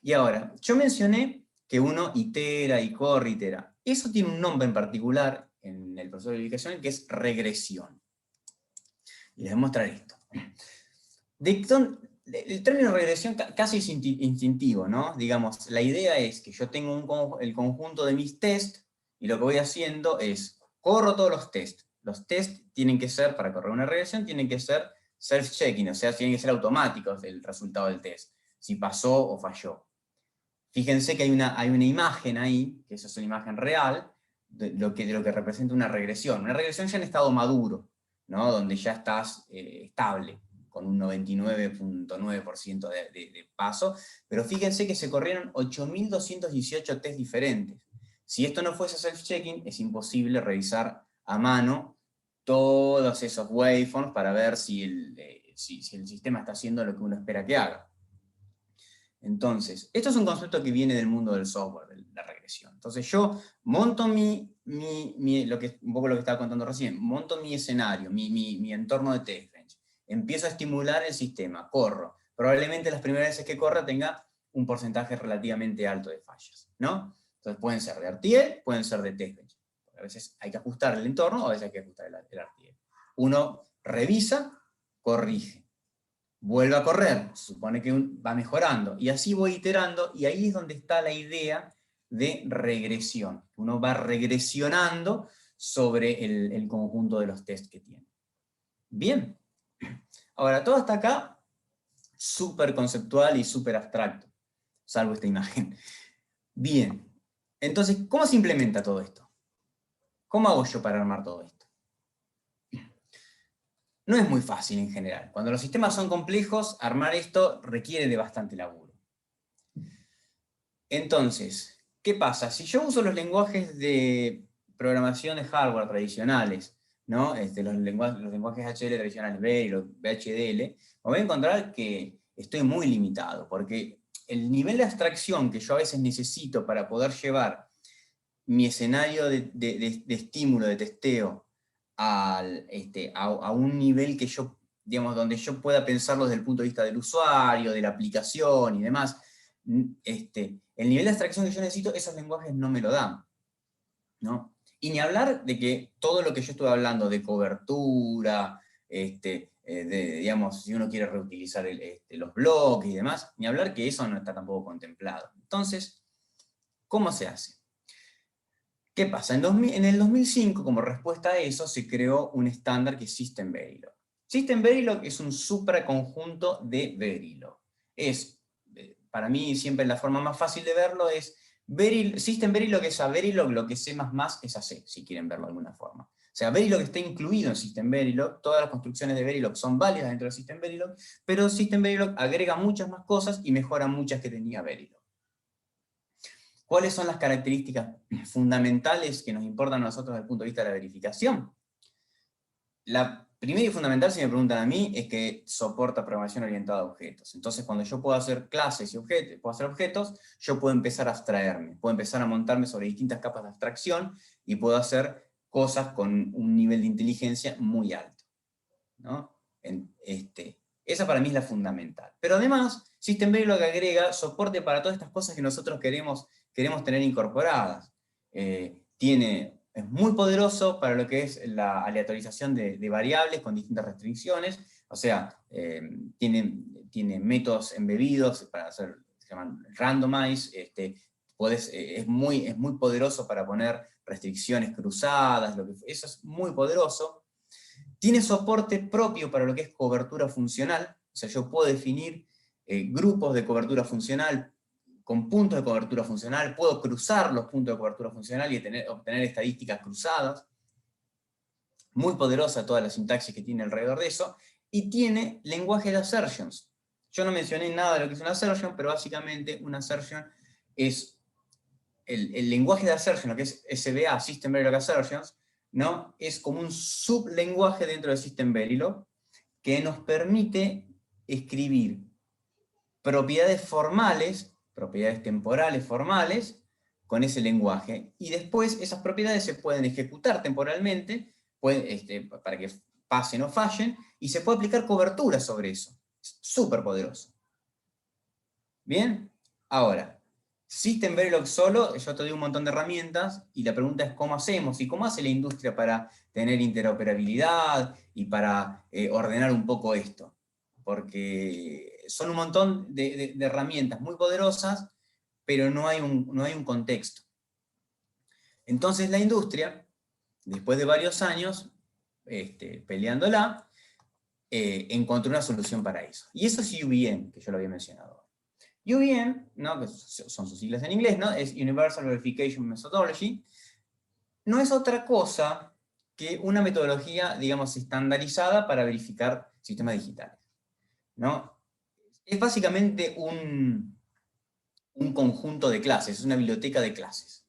Y ahora, yo mencioné que uno itera y corre, itera. Eso tiene un nombre en particular en el proceso de verificación, que es regresión. Y les voy a mostrar esto. El término regresión casi es instintivo, ¿no? Digamos, la idea es que yo tengo el conjunto de mis tests, y lo que voy haciendo es, corro todos los tests. Los tests tienen que ser, para correr una regresión, tienen que ser self-checking, o sea, tienen que ser automáticos el resultado del test, si pasó o falló. Fíjense que hay una imagen ahí, que esa es una imagen real, de lo que representa una regresión. Una regresión ya en estado maduro, ¿no? Donde ya estás estable, con un 99.9% de paso, pero fíjense que se corrieron 8.218 test diferentes. Si esto no fuese self-checking, es imposible revisar a mano todos esos waveforms para ver si el sistema está haciendo lo que uno espera que haga. Entonces, esto es un concepto que viene del mundo del software, de la regresión. Entonces yo monto un poco lo que estaba contando recién, monto mi escenario, mi entorno de TestBench, empiezo a estimular el sistema, corro. Probablemente las primeras veces que corra tenga un porcentaje relativamente alto de fallas, ¿no? Entonces pueden ser de RTL, pueden ser de TestBench. A veces hay que ajustar el entorno, a veces hay que ajustar el RTL. Uno revisa, corrige. Vuelve a correr, se supone que va mejorando, y así voy iterando, y ahí es donde está la idea de regresión. Uno va regresionando sobre el conjunto de los tests que tiene. Bien. Ahora, todo hasta acá, súper conceptual y súper abstracto, salvo esta imagen. Bien. Entonces, ¿cómo se implementa todo esto? ¿Cómo hago yo para armar todo esto? No es muy fácil en general. Cuando los sistemas son complejos, armar esto requiere de bastante laburo. Entonces, ¿qué pasa? Si yo uso los lenguajes de programación de hardware tradicionales, ¿no? Los lenguajes HL tradicionales, Verilog, VHDL, me voy a encontrar que estoy muy limitado, porque el nivel de abstracción que yo a veces necesito para poder llevar mi escenario de estímulo, de testeo, a un nivel que yo, digamos, donde yo pueda pensarlo desde el punto de vista del usuario, de la aplicación y demás, el nivel de abstracción que yo necesito, esos lenguajes no me lo dan, ¿no? Y ni hablar de que todo lo que yo estuve hablando de cobertura, digamos, si uno quiere reutilizar los bloques y demás, ni hablar que eso no está tampoco contemplado. Entonces, ¿cómo se hace? ¿Qué pasa? En el 2005, como respuesta a eso, se creó un estándar que es System Verilog. System Verilog es un supraconjunto de Verilog. Para mí, siempre la forma más fácil de verlo es System Verilog es a Verilog lo que C++ es a C, si quieren verlo de alguna forma. O sea, Verilog está incluido en System Verilog, todas las construcciones de Verilog son válidas dentro de System Verilog, pero System Verilog agrega muchas más cosas y mejora muchas que tenía Verilog. ¿Cuáles son las características fundamentales que nos importan a nosotros desde el punto de vista de la verificación? La primera y fundamental, si me preguntan a mí, es que soporta programación orientada a objetos. Entonces, cuando yo puedo hacer clases y objetos, puedo hacer objetos, yo puedo empezar a abstraerme, puedo empezar a montarme sobre distintas capas de abstracción y puedo hacer cosas con un nivel de inteligencia muy alto, ¿no? Esa para mí es la fundamental. Pero además, System Verilog agrega soporte para todas estas cosas que nosotros queremos tener incorporadas. Es muy poderoso para lo que es la aleatorización de variables con distintas restricciones, o sea, tiene métodos embebidos para hacer, se llaman randomize, es muy poderoso para poner restricciones cruzadas, eso es muy poderoso. Tiene soporte propio para lo que es cobertura funcional, o sea, yo puedo definir grupos de cobertura funcional con puntos de cobertura funcional, puedo cruzar los puntos de cobertura funcional y obtener estadísticas cruzadas. Muy poderosa toda la sintaxis que tiene alrededor de eso, y tiene lenguaje de assertions. Yo no mencioné nada de lo que es una assertion, pero básicamente una assertion es el lenguaje de assertion, lo que es SVA, System Verilog Assertions, ¿no? Es como un sublenguaje dentro de System Verilog que nos permite escribir propiedades formales, propiedades temporales formales, con ese lenguaje, y después esas propiedades se pueden ejecutar temporalmente, para que pasen o fallen, y se puede aplicar cobertura sobre eso. Es súper poderoso. Bien, ahora, System Verilog solo, yo te doy un montón de herramientas, y la pregunta es cómo hacemos, y cómo hace la industria para tener interoperabilidad, y para ordenar un poco esto. Porque son un montón de herramientas muy poderosas, pero no hay un contexto. Entonces la industria, después de varios años peleándola, encontró una solución para eso. Y eso es UVM, que yo lo había mencionado. UVM, ¿no? Que son sus siglas en inglés, ¿no? Es Universal Verification Methodology. No es otra cosa que una metodología, digamos, estandarizada para verificar sistemas digitales, ¿no? Es básicamente un conjunto de clases, es una biblioteca de clases,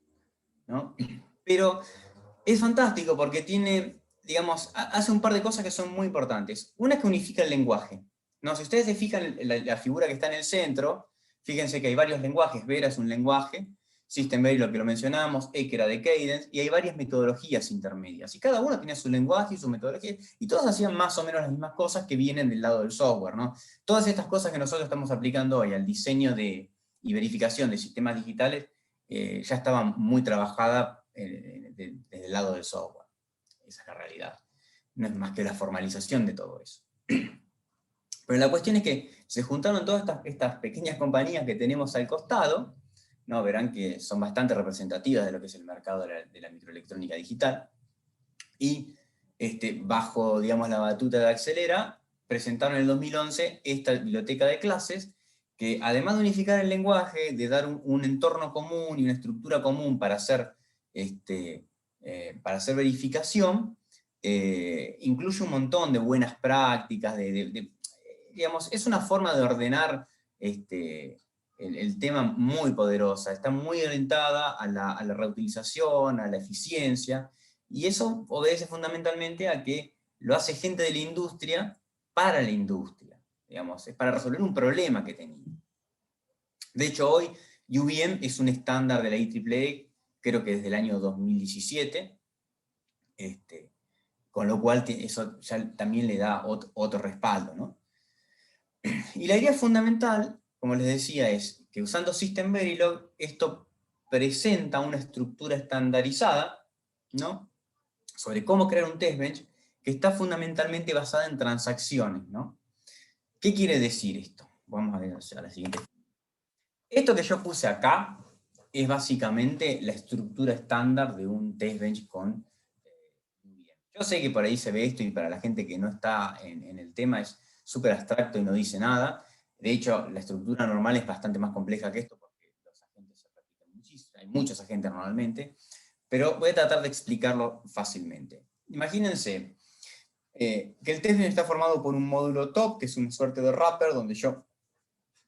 ¿no? Pero es fantástico porque tiene, digamos, hace un par de cosas que son muy importantes. Una es que unifica el lenguaje, ¿no? Si ustedes se fijan en la figura que está en el centro, fíjense que hay varios lenguajes. Vera es un lenguaje, System Verilog, que lo mencionamos, Ekera de Cadence, y hay varias metodologías intermedias. Y cada uno tiene su lenguaje y su metodología, y todos hacían más o menos las mismas cosas que vienen del lado del software, ¿no? Todas estas cosas que nosotros estamos aplicando hoy al diseño y verificación de sistemas digitales, ya estaban muy trabajadas desde el lado del software. Esa es la realidad. No es más que la formalización de todo eso. Pero la cuestión es que se juntaron todas estas pequeñas compañías que tenemos al costado, ¿no? Verán que son bastante representativas de lo que es el mercado de la microelectrónica digital, y bajo, digamos, la batuta de Accelera, presentaron en el 2011 esta biblioteca de clases, que además de unificar el lenguaje, de dar un entorno común y una estructura común para hacer verificación, incluye un montón de buenas prácticas, digamos, es una forma de ordenar el tema muy poderosa, está muy orientada a la reutilización, a la eficiencia, y eso obedece fundamentalmente a que lo hace gente de la industria para la industria, digamos, es para resolver un problema que tenía. De hecho, hoy UVM es un estándar de la IEEE, creo que desde el año 2017, con lo cual eso ya también le da otro respaldo, ¿no? Y la idea fundamental, como les decía, es que usando System Verilog, esto presenta una estructura estandarizada, ¿no? Sobre cómo crear un test bench, que está fundamentalmente basada en transacciones, ¿no? ¿Qué quiere decir esto? Vamos a ver a la siguiente. Esto que yo puse acá es básicamente la estructura estándar de un test bench con yo sé que por ahí se ve esto, y para la gente que no está en el tema es súper abstracto y no dice nada. De hecho, la estructura normal es bastante más compleja que esto, porque los agentes se repiten muchísimo, hay muchos agentes normalmente, pero voy a tratar de explicarlo fácilmente. Imagínense que el test bench está formado por un módulo top, que es una suerte de wrapper, donde yo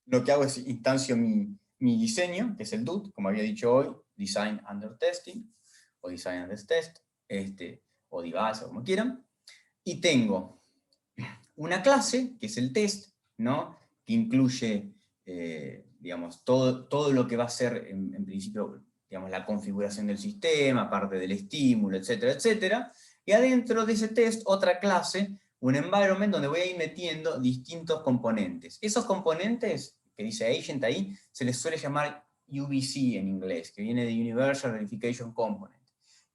lo que hago es instancio mi diseño, que es el DUT, como había dicho hoy, Design Under Testing, o Design Under Test, o device, o como quieran, y tengo una clase, que es el test, ¿no? Que incluye, digamos, todo lo que va a ser, en principio, digamos, la configuración del sistema, parte del estímulo, etcétera, etcétera, y adentro de ese test otra clase, un environment donde voy a ir metiendo distintos componentes. Esos componentes, que dice agent ahí, se les suele llamar UVC en inglés, que viene de Universal Verification Component.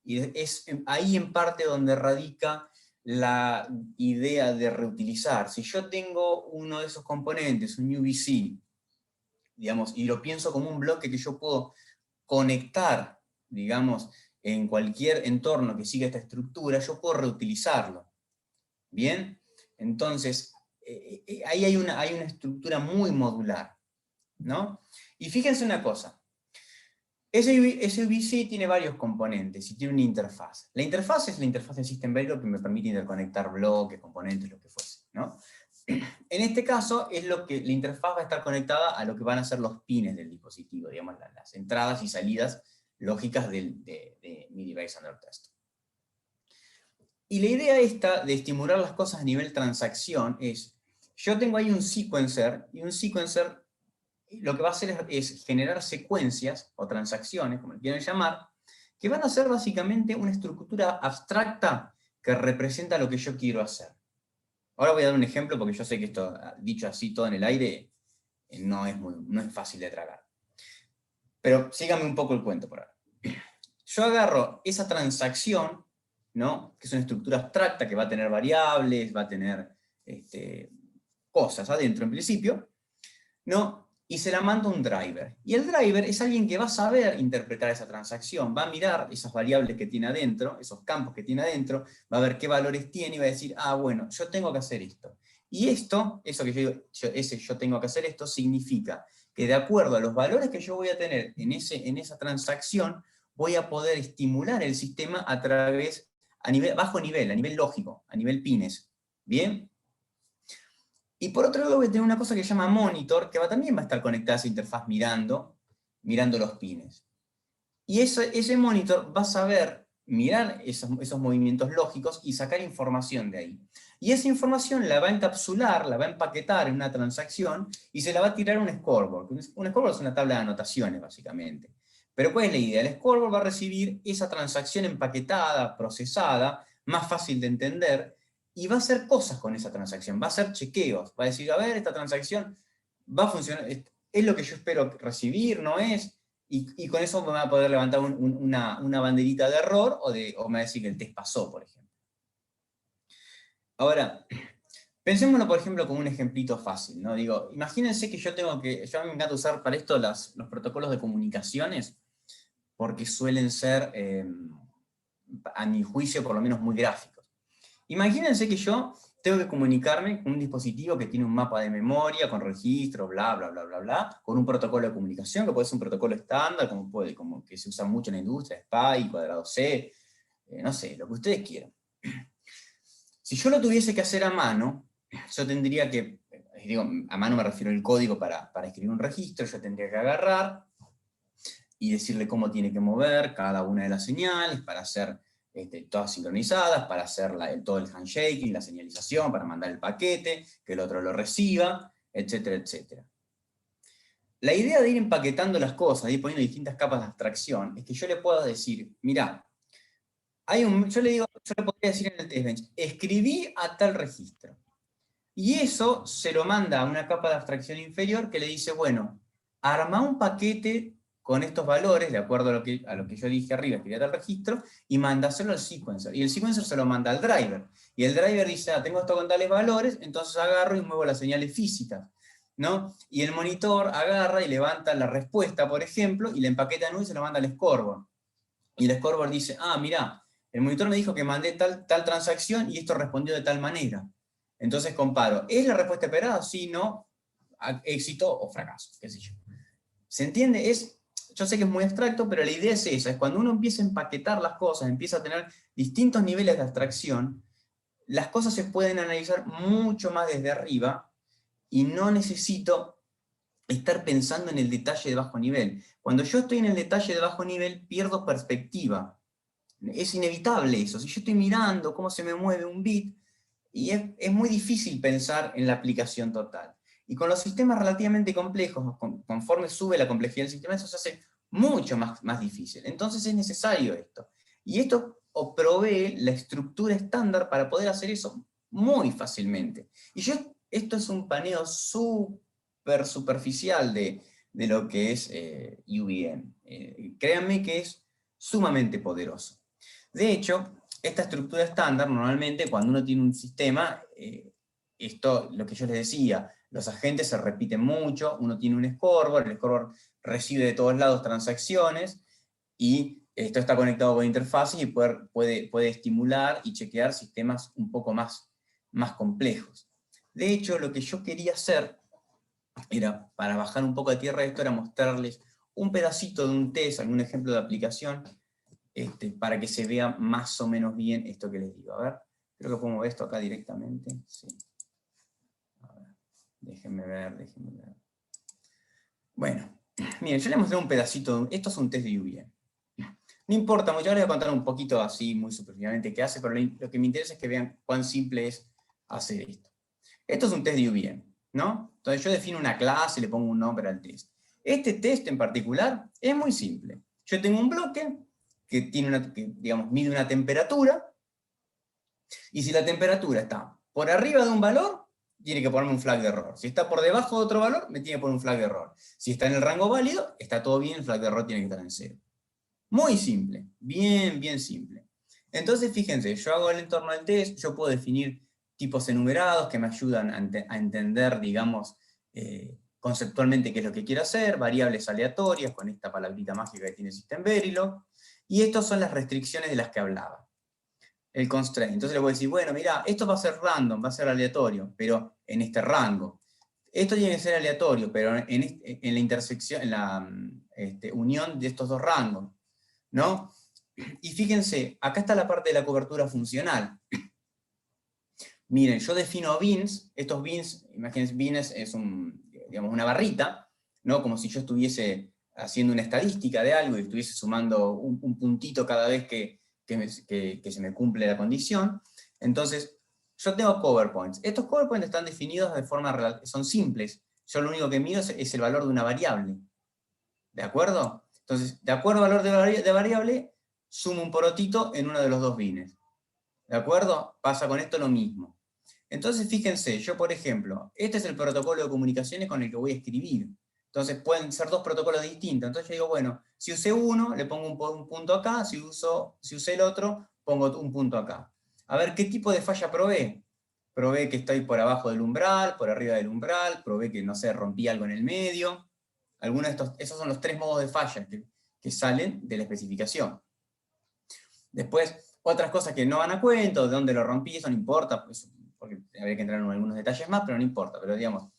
Y es ahí en parte donde radica la idea de reutilizar. Si yo tengo uno de esos componentes, un UVC, digamos, y lo pienso como un bloque que yo puedo conectar, digamos, en cualquier entorno que siga esta estructura, yo puedo reutilizarlo. ¿Bien? Entonces, ahí hay una estructura muy modular. ¿no? Y fíjense una cosa, SUBC tiene varios componentes y tiene una interfaz. La interfaz es la interfaz del System Verilog que me permite interconectar bloques, componentes, lo que fuese, ¿no? En este caso, es lo que la interfaz va a estar conectada a lo que van a ser los pines del dispositivo, digamos, las entradas y salidas lógicas de mi device under test. Y la idea esta de estimular las cosas a nivel transacción es, yo tengo ahí un sequencer, y un sequencer lo que va a hacer es generar secuencias, o transacciones, como le quieran llamar, que van a ser básicamente una estructura abstracta que representa lo que yo quiero hacer. Ahora voy a dar un ejemplo, porque yo sé que esto, dicho así todo en el aire, no es fácil de tragar. Pero síganme un poco el cuento por ahora. Yo agarro esa transacción, ¿no? Que es una estructura abstracta que va a tener variables, va a tener cosas adentro en principio, ¿no? Y se la mando a un driver. Y el driver es alguien que va a saber interpretar esa transacción, va a mirar esas variables que tiene adentro, esos campos que tiene adentro, va a ver qué valores tiene y va a decir, ah, bueno, yo tengo que hacer esto. Y esto, eso que yo digo, yo tengo que hacer esto, significa que de acuerdo a los valores que yo voy a tener en esa transacción, voy a poder estimular el sistema a través, bajo nivel, a nivel lógico, a nivel pines. ¿Bien? Y por otro lado voy a tener una cosa que se llama monitor, que también va a estar conectada a esa interfaz mirando los pines. Y ese monitor va a saber mirar esos movimientos lógicos y sacar información de ahí. Y esa información la va a encapsular, la va a empaquetar en una transacción y se la va a tirar a un scoreboard. Un scoreboard es una tabla de anotaciones, básicamente. Pero ¿cuál es la idea? El scoreboard va a recibir esa transacción empaquetada, procesada, más fácil de entender, y va a hacer cosas con esa transacción, va a hacer chequeos, va a decir, a ver, esta transacción va a funcionar, es lo que yo espero recibir, ¿no es? Y con eso me va a poder levantar una banderita de error, o me va a decir que el test pasó, por ejemplo. Ahora, pensémoslo, por ejemplo, como un ejemplito fácil, ¿no? Digo, imagínense que yo a mí me encanta usar para esto los protocolos de comunicaciones, porque suelen ser, a mi juicio, por lo menos muy gráficos. Imagínense que yo tengo que comunicarme con un dispositivo que tiene un mapa de memoria, con registro, bla, bla, bla, bla, bla, con un protocolo de comunicación, que puede ser un protocolo estándar, como que se usa mucho en la industria, SPI, cuadrado C, no sé, lo que ustedes quieran. Si yo lo tuviese que hacer a mano, yo tendría que, digo, a mano me refiero al código para escribir un registro, yo tendría que agarrar y decirle cómo tiene que mover cada una de las señales para hacer todas sincronizadas, para hacer todo el handshaking, la señalización, para mandar el paquete, que el otro lo reciba, etcétera, etcétera. La idea de ir empaquetando las cosas, de ir poniendo distintas capas de abstracción, es que yo le pueda decir, mirá, yo le podría decir en el test bench, escribí a tal registro. Y eso se lo manda a una capa de abstracción inferior que le dice, bueno, arma un paquete con estos valores, de acuerdo a lo que yo dije arriba, escribí a tal registro, y mandáselo al sequencer. Y el sequencer se lo manda al driver. Y el driver dice, ah, tengo esto con tales valores, entonces agarro y muevo las señales físicas, ¿no? Y el monitor agarra y levanta la respuesta, por ejemplo, y la empaqueta en U y se lo manda al scoreboard. Y el scoreboard dice, ah, mirá, el monitor me dijo que mandé tal transacción y esto respondió de tal manera. Entonces comparo, ¿es la respuesta esperada? Sí, no, éxito o fracaso, qué sé yo. ¿Se entiende? Yo sé que es muy abstracto, pero la idea es esa, es cuando uno empieza a empaquetar las cosas, empieza a tener distintos niveles de abstracción, las cosas se pueden analizar mucho más desde arriba, y no necesito estar pensando en el detalle de bajo nivel. Cuando yo estoy en el detalle de bajo nivel, pierdo perspectiva. Es inevitable eso. Si yo estoy mirando cómo se me mueve un bit, y es muy difícil pensar en la aplicación total. Y con los sistemas relativamente complejos, conforme sube la complejidad del sistema, eso se hace mucho más difícil. Entonces es necesario esto. Y esto provee la estructura estándar para poder hacer eso muy fácilmente. Y esto es un paneo súper superficial de lo que es UVM. Créanme que es sumamente poderoso. De hecho, esta estructura estándar, normalmente cuando uno tiene un sistema, esto, lo que yo les decía, los agentes se repiten mucho, uno tiene un scoreboard, el scoreboard recibe de todos lados transacciones, y esto está conectado con interfaces y puede estimular y chequear sistemas un poco más complejos. De hecho, lo que yo quería hacer era, para bajar un poco a tierra esto, era mostrarles un pedacito de un test, algún ejemplo de aplicación, para que se vea más o menos bien esto que les digo. A ver, creo que pongo esto acá directamente. Sí. A ver, déjenme ver. Bueno, miren, yo les mostré un pedacito, esto es un test de UVM. No importa mucho, ahora les voy a contar un poquito así, muy superficialmente, qué hace, pero lo que me interesa es que vean cuán simple es hacer esto. Esto es un test de UVM, ¿no? Entonces yo defino una clase y le pongo un nombre al test. Este test en particular es muy simple. Yo tengo un bloque que digamos, mide una temperatura, y si la temperatura está por arriba de un valor, tiene que ponerme un flag de error. Si está por debajo de otro valor, me tiene que poner un flag de error. Si está en el rango válido, está todo bien, el flag de error tiene que estar en 0. Muy simple, bien simple. Entonces, fíjense, yo hago el entorno del test, yo puedo definir tipos enumerados que me ayudan a entender, digamos, conceptualmente qué es lo que quiero hacer, variables aleatorias, con esta palabrita mágica que tiene System Verilog, y estas son las restricciones de las que hablaba. El constraint. Entonces le voy a decir, bueno, mira, esto va a ser random, va a ser aleatorio, pero en este rango. Esto tiene que ser aleatorio, pero en la intersección, en la unión de estos dos rangos, ¿no? Y fíjense, acá está la parte de la cobertura funcional. Miren, yo defino bins, estos bins, imagínense, bins es digamos, una barrita, ¿no? Como si yo estuviese haciendo una estadística de algo y estuviese sumando un puntito cada vez que se me cumple la condición. Entonces, yo tengo cover points. Estos cover points están definidos de forma, son simples. Yo lo único que mido es el valor de una variable. ¿De acuerdo? Entonces, de acuerdo al valor de variable, sumo un porotito en uno de los dos bines. ¿De acuerdo? Pasa con esto lo mismo. Entonces, fíjense, yo por ejemplo, este es el protocolo de comunicaciones con el que voy a escribir. Entonces pueden ser dos protocolos distintos. Entonces yo digo, bueno, si usé uno, le pongo un punto acá, si usé el otro, pongo un punto acá. A ver, ¿qué tipo de falla probé? Probé que estoy por abajo del umbral, por arriba del umbral, probé que, no sé, rompí algo en el medio. Algunos de esos son los 3 modos de falla que salen de la especificación. Después, otras cosas que no van a cuento, de dónde lo rompí, eso no importa, pues, porque habría que entrar en algunos detalles más, pero no importa. Pero digamos,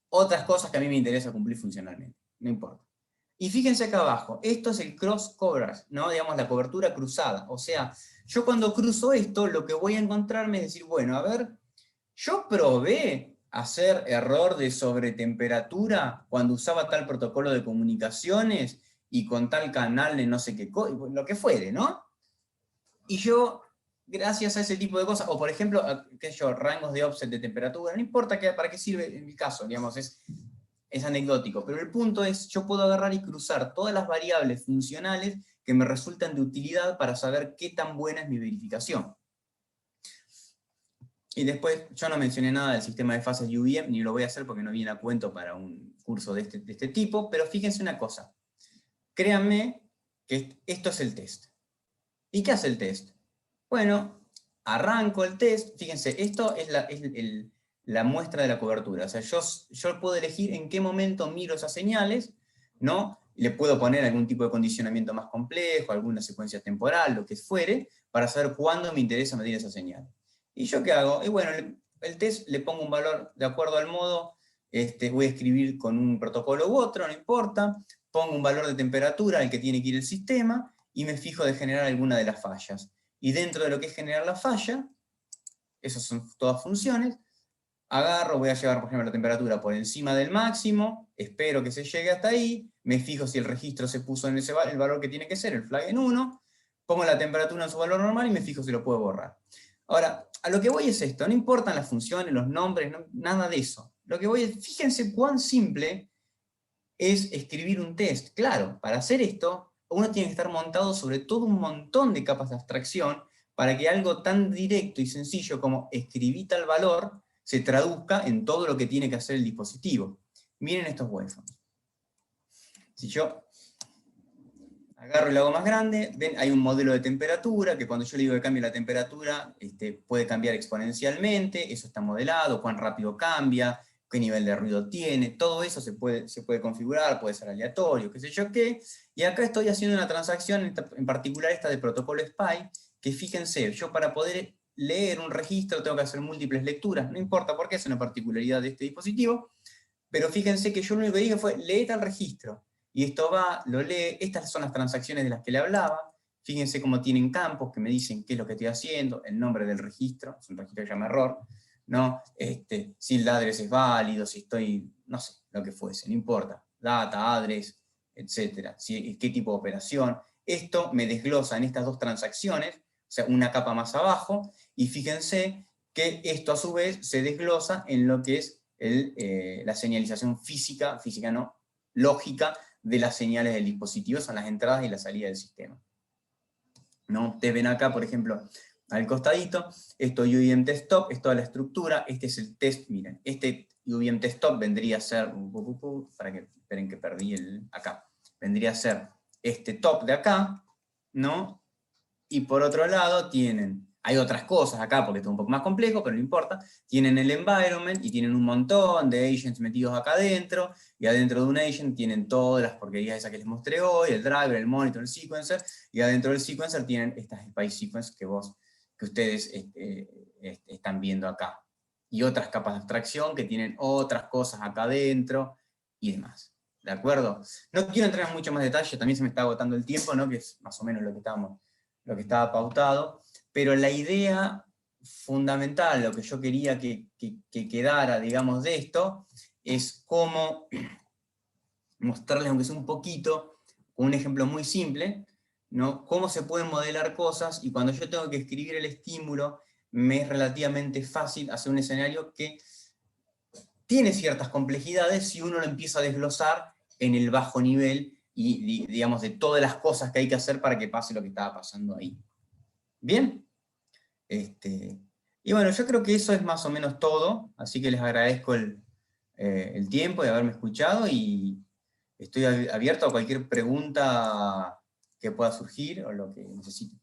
otras cosas que a mí me interesa cumplir funcionalmente, no importa. Y fíjense acá abajo, esto es el cross coverage, ¿no? Digamos, la cobertura cruzada. O sea, yo cuando cruzo esto, lo que voy a encontrarme es decir, bueno, a ver, yo probé hacer error de sobretemperatura cuando usaba tal protocolo de comunicaciones y con tal canal de no sé qué, lo que fuere, ¿no? Y yo, gracias a ese tipo de cosas, o por ejemplo, qué sé yo, rangos de offset de temperatura, no importa para qué sirve en mi caso, digamos, es anecdótico, pero el punto es, yo puedo agarrar y cruzar todas las variables funcionales que me resultan de utilidad para saber qué tan buena es mi verificación. Y después, yo no mencioné nada del sistema de fases UVM, ni lo voy a hacer porque no viene a cuento para un curso de este tipo, pero fíjense una cosa, créanme que esto es el test. ¿Y qué hace el test? Bueno, arranco el test, fíjense, esto es la muestra de la cobertura, o sea, yo puedo elegir en qué momento miro esas señales, ¿no? Le puedo poner algún tipo de condicionamiento más complejo, alguna secuencia temporal, lo que fuere, para saber cuándo me interesa medir esa señal. ¿Y yo qué hago? Y bueno, el test le pongo un valor de acuerdo al modo, voy a escribir con un protocolo u otro, no importa, pongo un valor de temperatura al que tiene que ir el sistema, y me fijo de generar alguna de las fallas. Y dentro de lo que es generar la falla, esas son todas funciones, agarro, voy a llevar, por ejemplo, la temperatura por encima del máximo, espero que se llegue hasta ahí, me fijo si el registro se puso en el valor que tiene que ser, el flag en 1, pongo la temperatura en su valor normal y me fijo si lo puedo borrar. Ahora, a lo que voy es esto, no importan las funciones, los nombres, nada de eso. Lo que voy es, fíjense cuán simple es escribir un test. Claro, para hacer esto, uno tiene que estar montado sobre todo un montón de capas de abstracción para que algo tan directo y sencillo como escribir tal valor se traduzca en todo lo que tiene que hacer el dispositivo. Miren estos waveforms. Si yo agarro y lo hago más grande, ven, hay un modelo de temperatura, que cuando yo le digo que cambie la temperatura, puede cambiar exponencialmente, eso está modelado, cuán rápido cambia, qué nivel de ruido tiene, todo eso se puede configurar, puede ser aleatorio, qué sé yo qué, y acá estoy haciendo una transacción, en particular esta de protocolo SPI, que fíjense, yo para poder leer un registro tengo que hacer múltiples lecturas, no importa por qué, es una particularidad de este dispositivo, pero fíjense que yo lo único que dije fue, lee tal registro, y esto va, lo lee, estas son las transacciones de las que le hablaba, fíjense cómo tienen campos que me dicen qué es lo que estoy haciendo, el nombre del registro, es un registro que se llama error, ¿no? Si el address es válido, si estoy, no sé, lo que fuese, no importa, data, address, etcétera, qué tipo de operación. Esto me desglosa en estas dos transacciones, o sea, una capa más abajo, y fíjense que esto a su vez se desglosa en lo que es la señalización física no, lógica de las señales del dispositivo, son las entradas y la salida del sistema. ¿No? Ustedes ven acá, por ejemplo, al costadito, esto UVM test stop, es toda la estructura, este es el test, miren, este UVM test stop vendría a ser, para que esperen que perdí acá, vendría a ser este top de acá, ¿no? Y por otro lado tienen, hay otras cosas acá porque esto es un poco más complejo, pero no importa, tienen el environment y tienen un montón de agents metidos acá adentro, y adentro de un agent tienen todas las porquerías esas que les mostré hoy, el driver, el monitor, el sequencer, y adentro del sequencer tienen estas spice sequence que ustedes están viendo acá. Y otras capas de abstracción que tienen otras cosas acá adentro y demás. ¿De acuerdo? No quiero entrar en mucho más detalle, también se me está agotando el tiempo, ¿no? Que es más o menos lo que estaba pautado, pero la idea fundamental, lo que yo quería que quedara, digamos, de esto, es cómo mostrarles, aunque sea un poquito, con un ejemplo muy simple, ¿no? Cómo se pueden modelar cosas, y cuando yo tengo que escribir el estímulo, me es relativamente fácil hacer un escenario que tiene ciertas complejidades si uno lo empieza a desglosar en el bajo nivel, y digamos, de todas las cosas que hay que hacer para que pase lo que estaba pasando ahí. ¿Bien? Y bueno, yo creo que eso es más o menos todo, así que les agradezco el tiempo de haberme escuchado, y estoy abierto a cualquier pregunta que pueda surgir o lo que necesiten.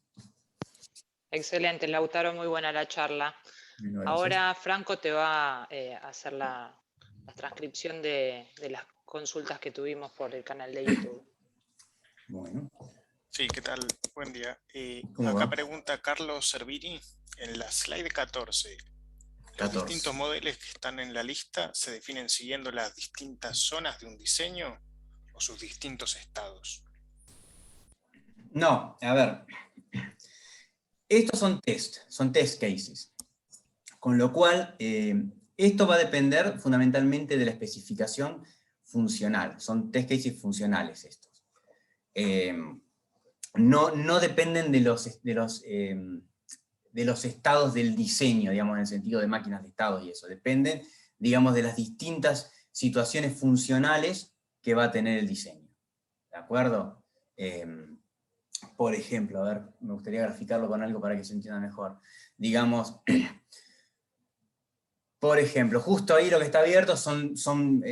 Excelente, Lautaro, muy buena la charla. Bueno, Ahora Franco te va a hacer la transcripción de las consultas que tuvimos por el canal de YouTube. Bueno. Sí, ¿qué tal? Buen día. ¿Cómo Acá va? pregunta Carlos Servini, en la slide 14. Los 14. distintos modelos que están en la lista se definen siguiendo las distintas zonas de un diseño o sus distintos estados. No, a ver. Estos son test cases. Con lo cual, esto va a depender fundamentalmente de la especificación funcional. Son test cases funcionales estos. No dependen de los estados del diseño, digamos, en el sentido de máquinas de estados y eso. Dependen, digamos, de las distintas situaciones funcionales que va a tener el diseño. ¿De acuerdo? Por ejemplo, a ver, me gustaría graficarlo con algo para que se entienda mejor. Digamos, por ejemplo, justo ahí lo que está abierto son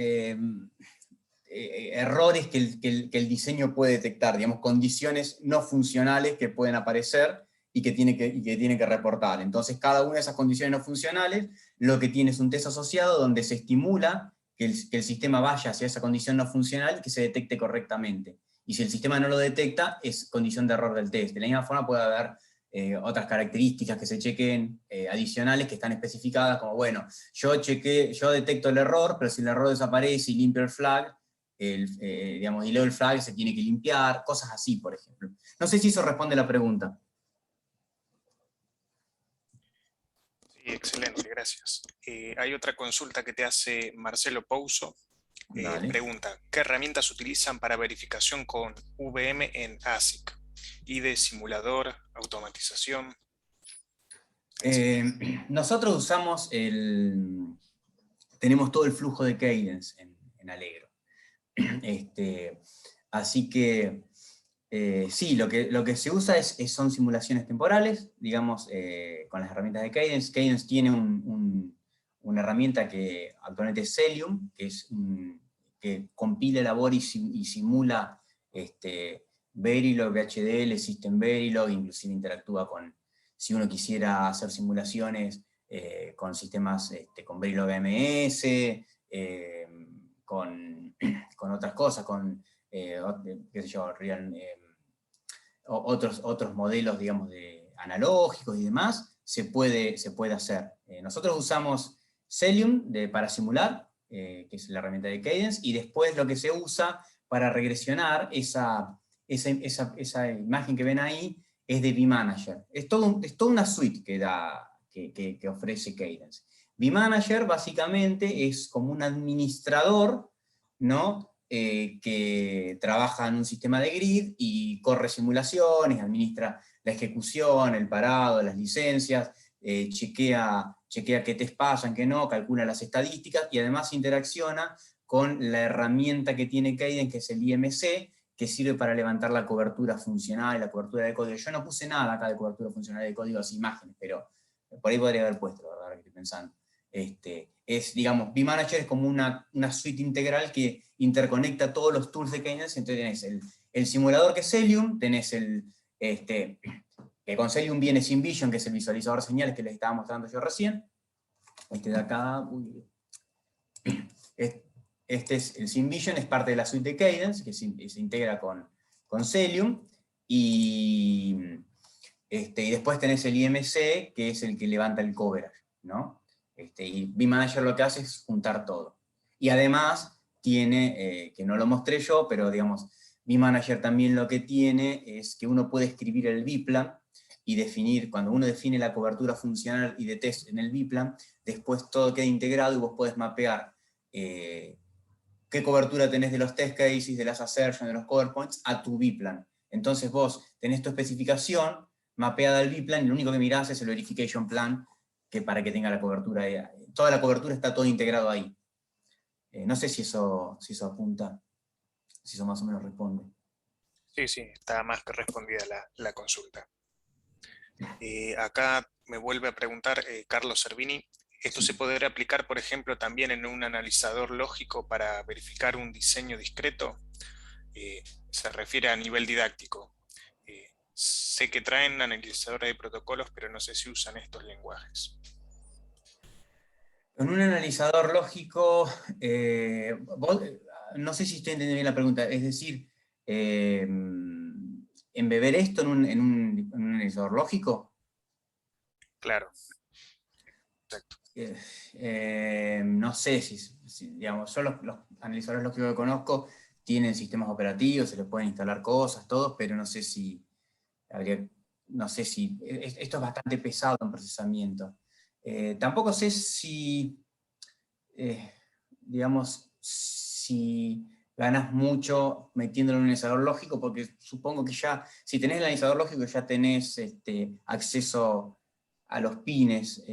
errores que el diseño puede detectar, digamos, condiciones no funcionales que pueden aparecer y que tiene que reportar. Entonces, cada una de esas condiciones no funcionales, lo que tiene es un test asociado donde se estimula que el sistema vaya hacia esa condición no funcional y que se detecte correctamente. Y si el sistema no lo detecta, es condición de error del test. De la misma forma puede haber otras características que se chequen adicionales que están especificadas, como, bueno, yo detecto el error, pero si el error desaparece y limpio el flag, digamos, y leo el flag, se tiene que limpiar, cosas así, por ejemplo. No sé si eso responde a la pregunta. Sí, excelente, gracias. Hay otra consulta que te hace Marcelo Pouso. Pregunta, ¿qué herramientas utilizan para verificación con VM en ASIC? IDE, simulador, automatización. Nosotros usamos tenemos todo el flujo de Cadence en Allegro. Así que sí, lo que se usa son simulaciones temporales, digamos, con las herramientas de Cadence. Cadence tiene una herramienta que actualmente es Celium, que compila, elabora y simula Verilog, VHDL, System Verilog, inclusive interactúa con, si uno quisiera hacer simulaciones con sistemas con Verilog AMS, con otras cosas, con qué sé yo, otros modelos, digamos, analógicos y demás, se puede hacer. Nosotros usamos Celium para simular, que es la herramienta de Cadence, y después lo que se usa para regresionar esa imagen que ven ahí es de vManager. Es toda una suite que ofrece Cadence. vManager básicamente es como un administrador, ¿no? Que trabaja en un sistema de grid y corre simulaciones, administra la ejecución, el parado, las licencias, chequea qué test pasan, qué no, calcula las estadísticas y además interacciona con la herramienta que tiene Cadence, que es el IMC, que sirve para levantar la cobertura funcional, la cobertura de código. Yo no puse nada acá de cobertura funcional de código, las imágenes, pero por ahí podría haber puesto, la verdad, que estoy pensando. Digamos, vManager es como una suite integral que interconecta todos los tools de Cadence. Entonces tenés el simulador, que es Celium, tenés que con Celium viene SymVision, que es el visualizador de señales que les estaba mostrando yo recién. De acá, este es el SymVision, es parte de la suite de Cadence, que se integra con Celium, y después tenés el IMC, que es el que levanta el coverage, ¿no? Y vManager lo que hace es juntar todo. Y además tiene, que no lo mostré yo, pero digamos, vManager también lo que tiene es que uno puede escribir el vPlan y definir, cuando uno define la cobertura funcional y de test en el vPlan, después todo queda integrado y vos podés mapear qué cobertura tenés de los test cases, de las assertions, de los cover points, a tu vPlan. Entonces vos tenés tu especificación mapeada al vPlan y lo único que mirás es el verification plan, que para que tenga la cobertura. Toda la cobertura está todo integrado ahí. No sé si eso apunta, si eso más o menos responde. Sí, está más que respondida la consulta. Acá me vuelve a preguntar Carlos Servini. ¿Esto se podrá aplicar, por ejemplo, también en un analizador lógico para verificar un diseño discreto? Se refiere a nivel didáctico. Sé que traen analizadores de protocolos, pero no sé si usan estos lenguajes. Con un analizador lógico, no sé si estoy entendiendo bien la pregunta, es decir, ¿embeber esto en un analizador lógico? Claro. Exacto. No sé si digamos, yo los analizadores lógicos que conozco tienen sistemas operativos, se les pueden instalar cosas, todos, pero no sé si esto es bastante pesado en procesamiento. Tampoco sé si, digamos, si ganas mucho metiéndolo en un analizador lógico, porque supongo que ya, si tenés el analizador lógico, ya tenés acceso a los pines.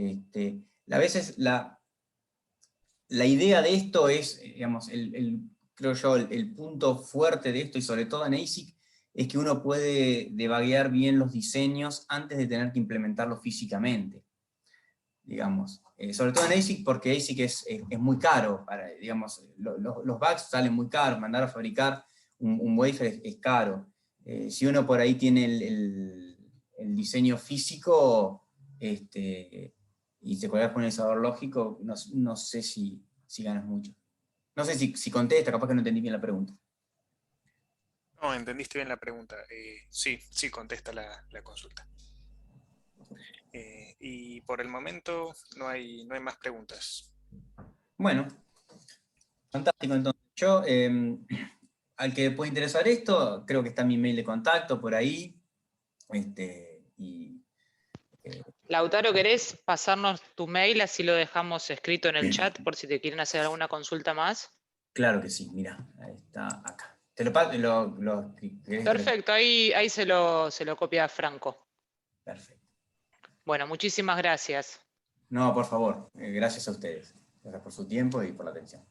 A veces la idea de esto es, digamos, creo yo, el punto fuerte de esto, y sobre todo en ASIC, es que uno puede debuguear bien los diseños antes de tener que implementarlos físicamente, digamos. Sobre todo en ASIC, porque ASIC es muy caro, digamos, los bugs salen muy caros, mandar a fabricar un wafer es caro. Si uno por ahí tiene el diseño físico, y se puede poner el sabor lógico, no sé si ganas mucho. No sé si contesta, capaz que no entendí bien la pregunta. No, entendiste bien la pregunta. Sí, contesta la consulta. Y por el momento no hay más preguntas. Bueno, fantástico. Entonces, yo, al que pueda interesar esto, creo que está mi mail de contacto por ahí. Lautaro, ¿querés pasarnos tu mail? Así lo dejamos escrito en el chat por si te quieren hacer alguna consulta más. Claro que sí, mira, ahí está acá. Te lo Perfecto, ahí se lo copia Franco. Perfecto. Bueno, muchísimas gracias. No, por favor, gracias a ustedes. Gracias por su tiempo y por la atención.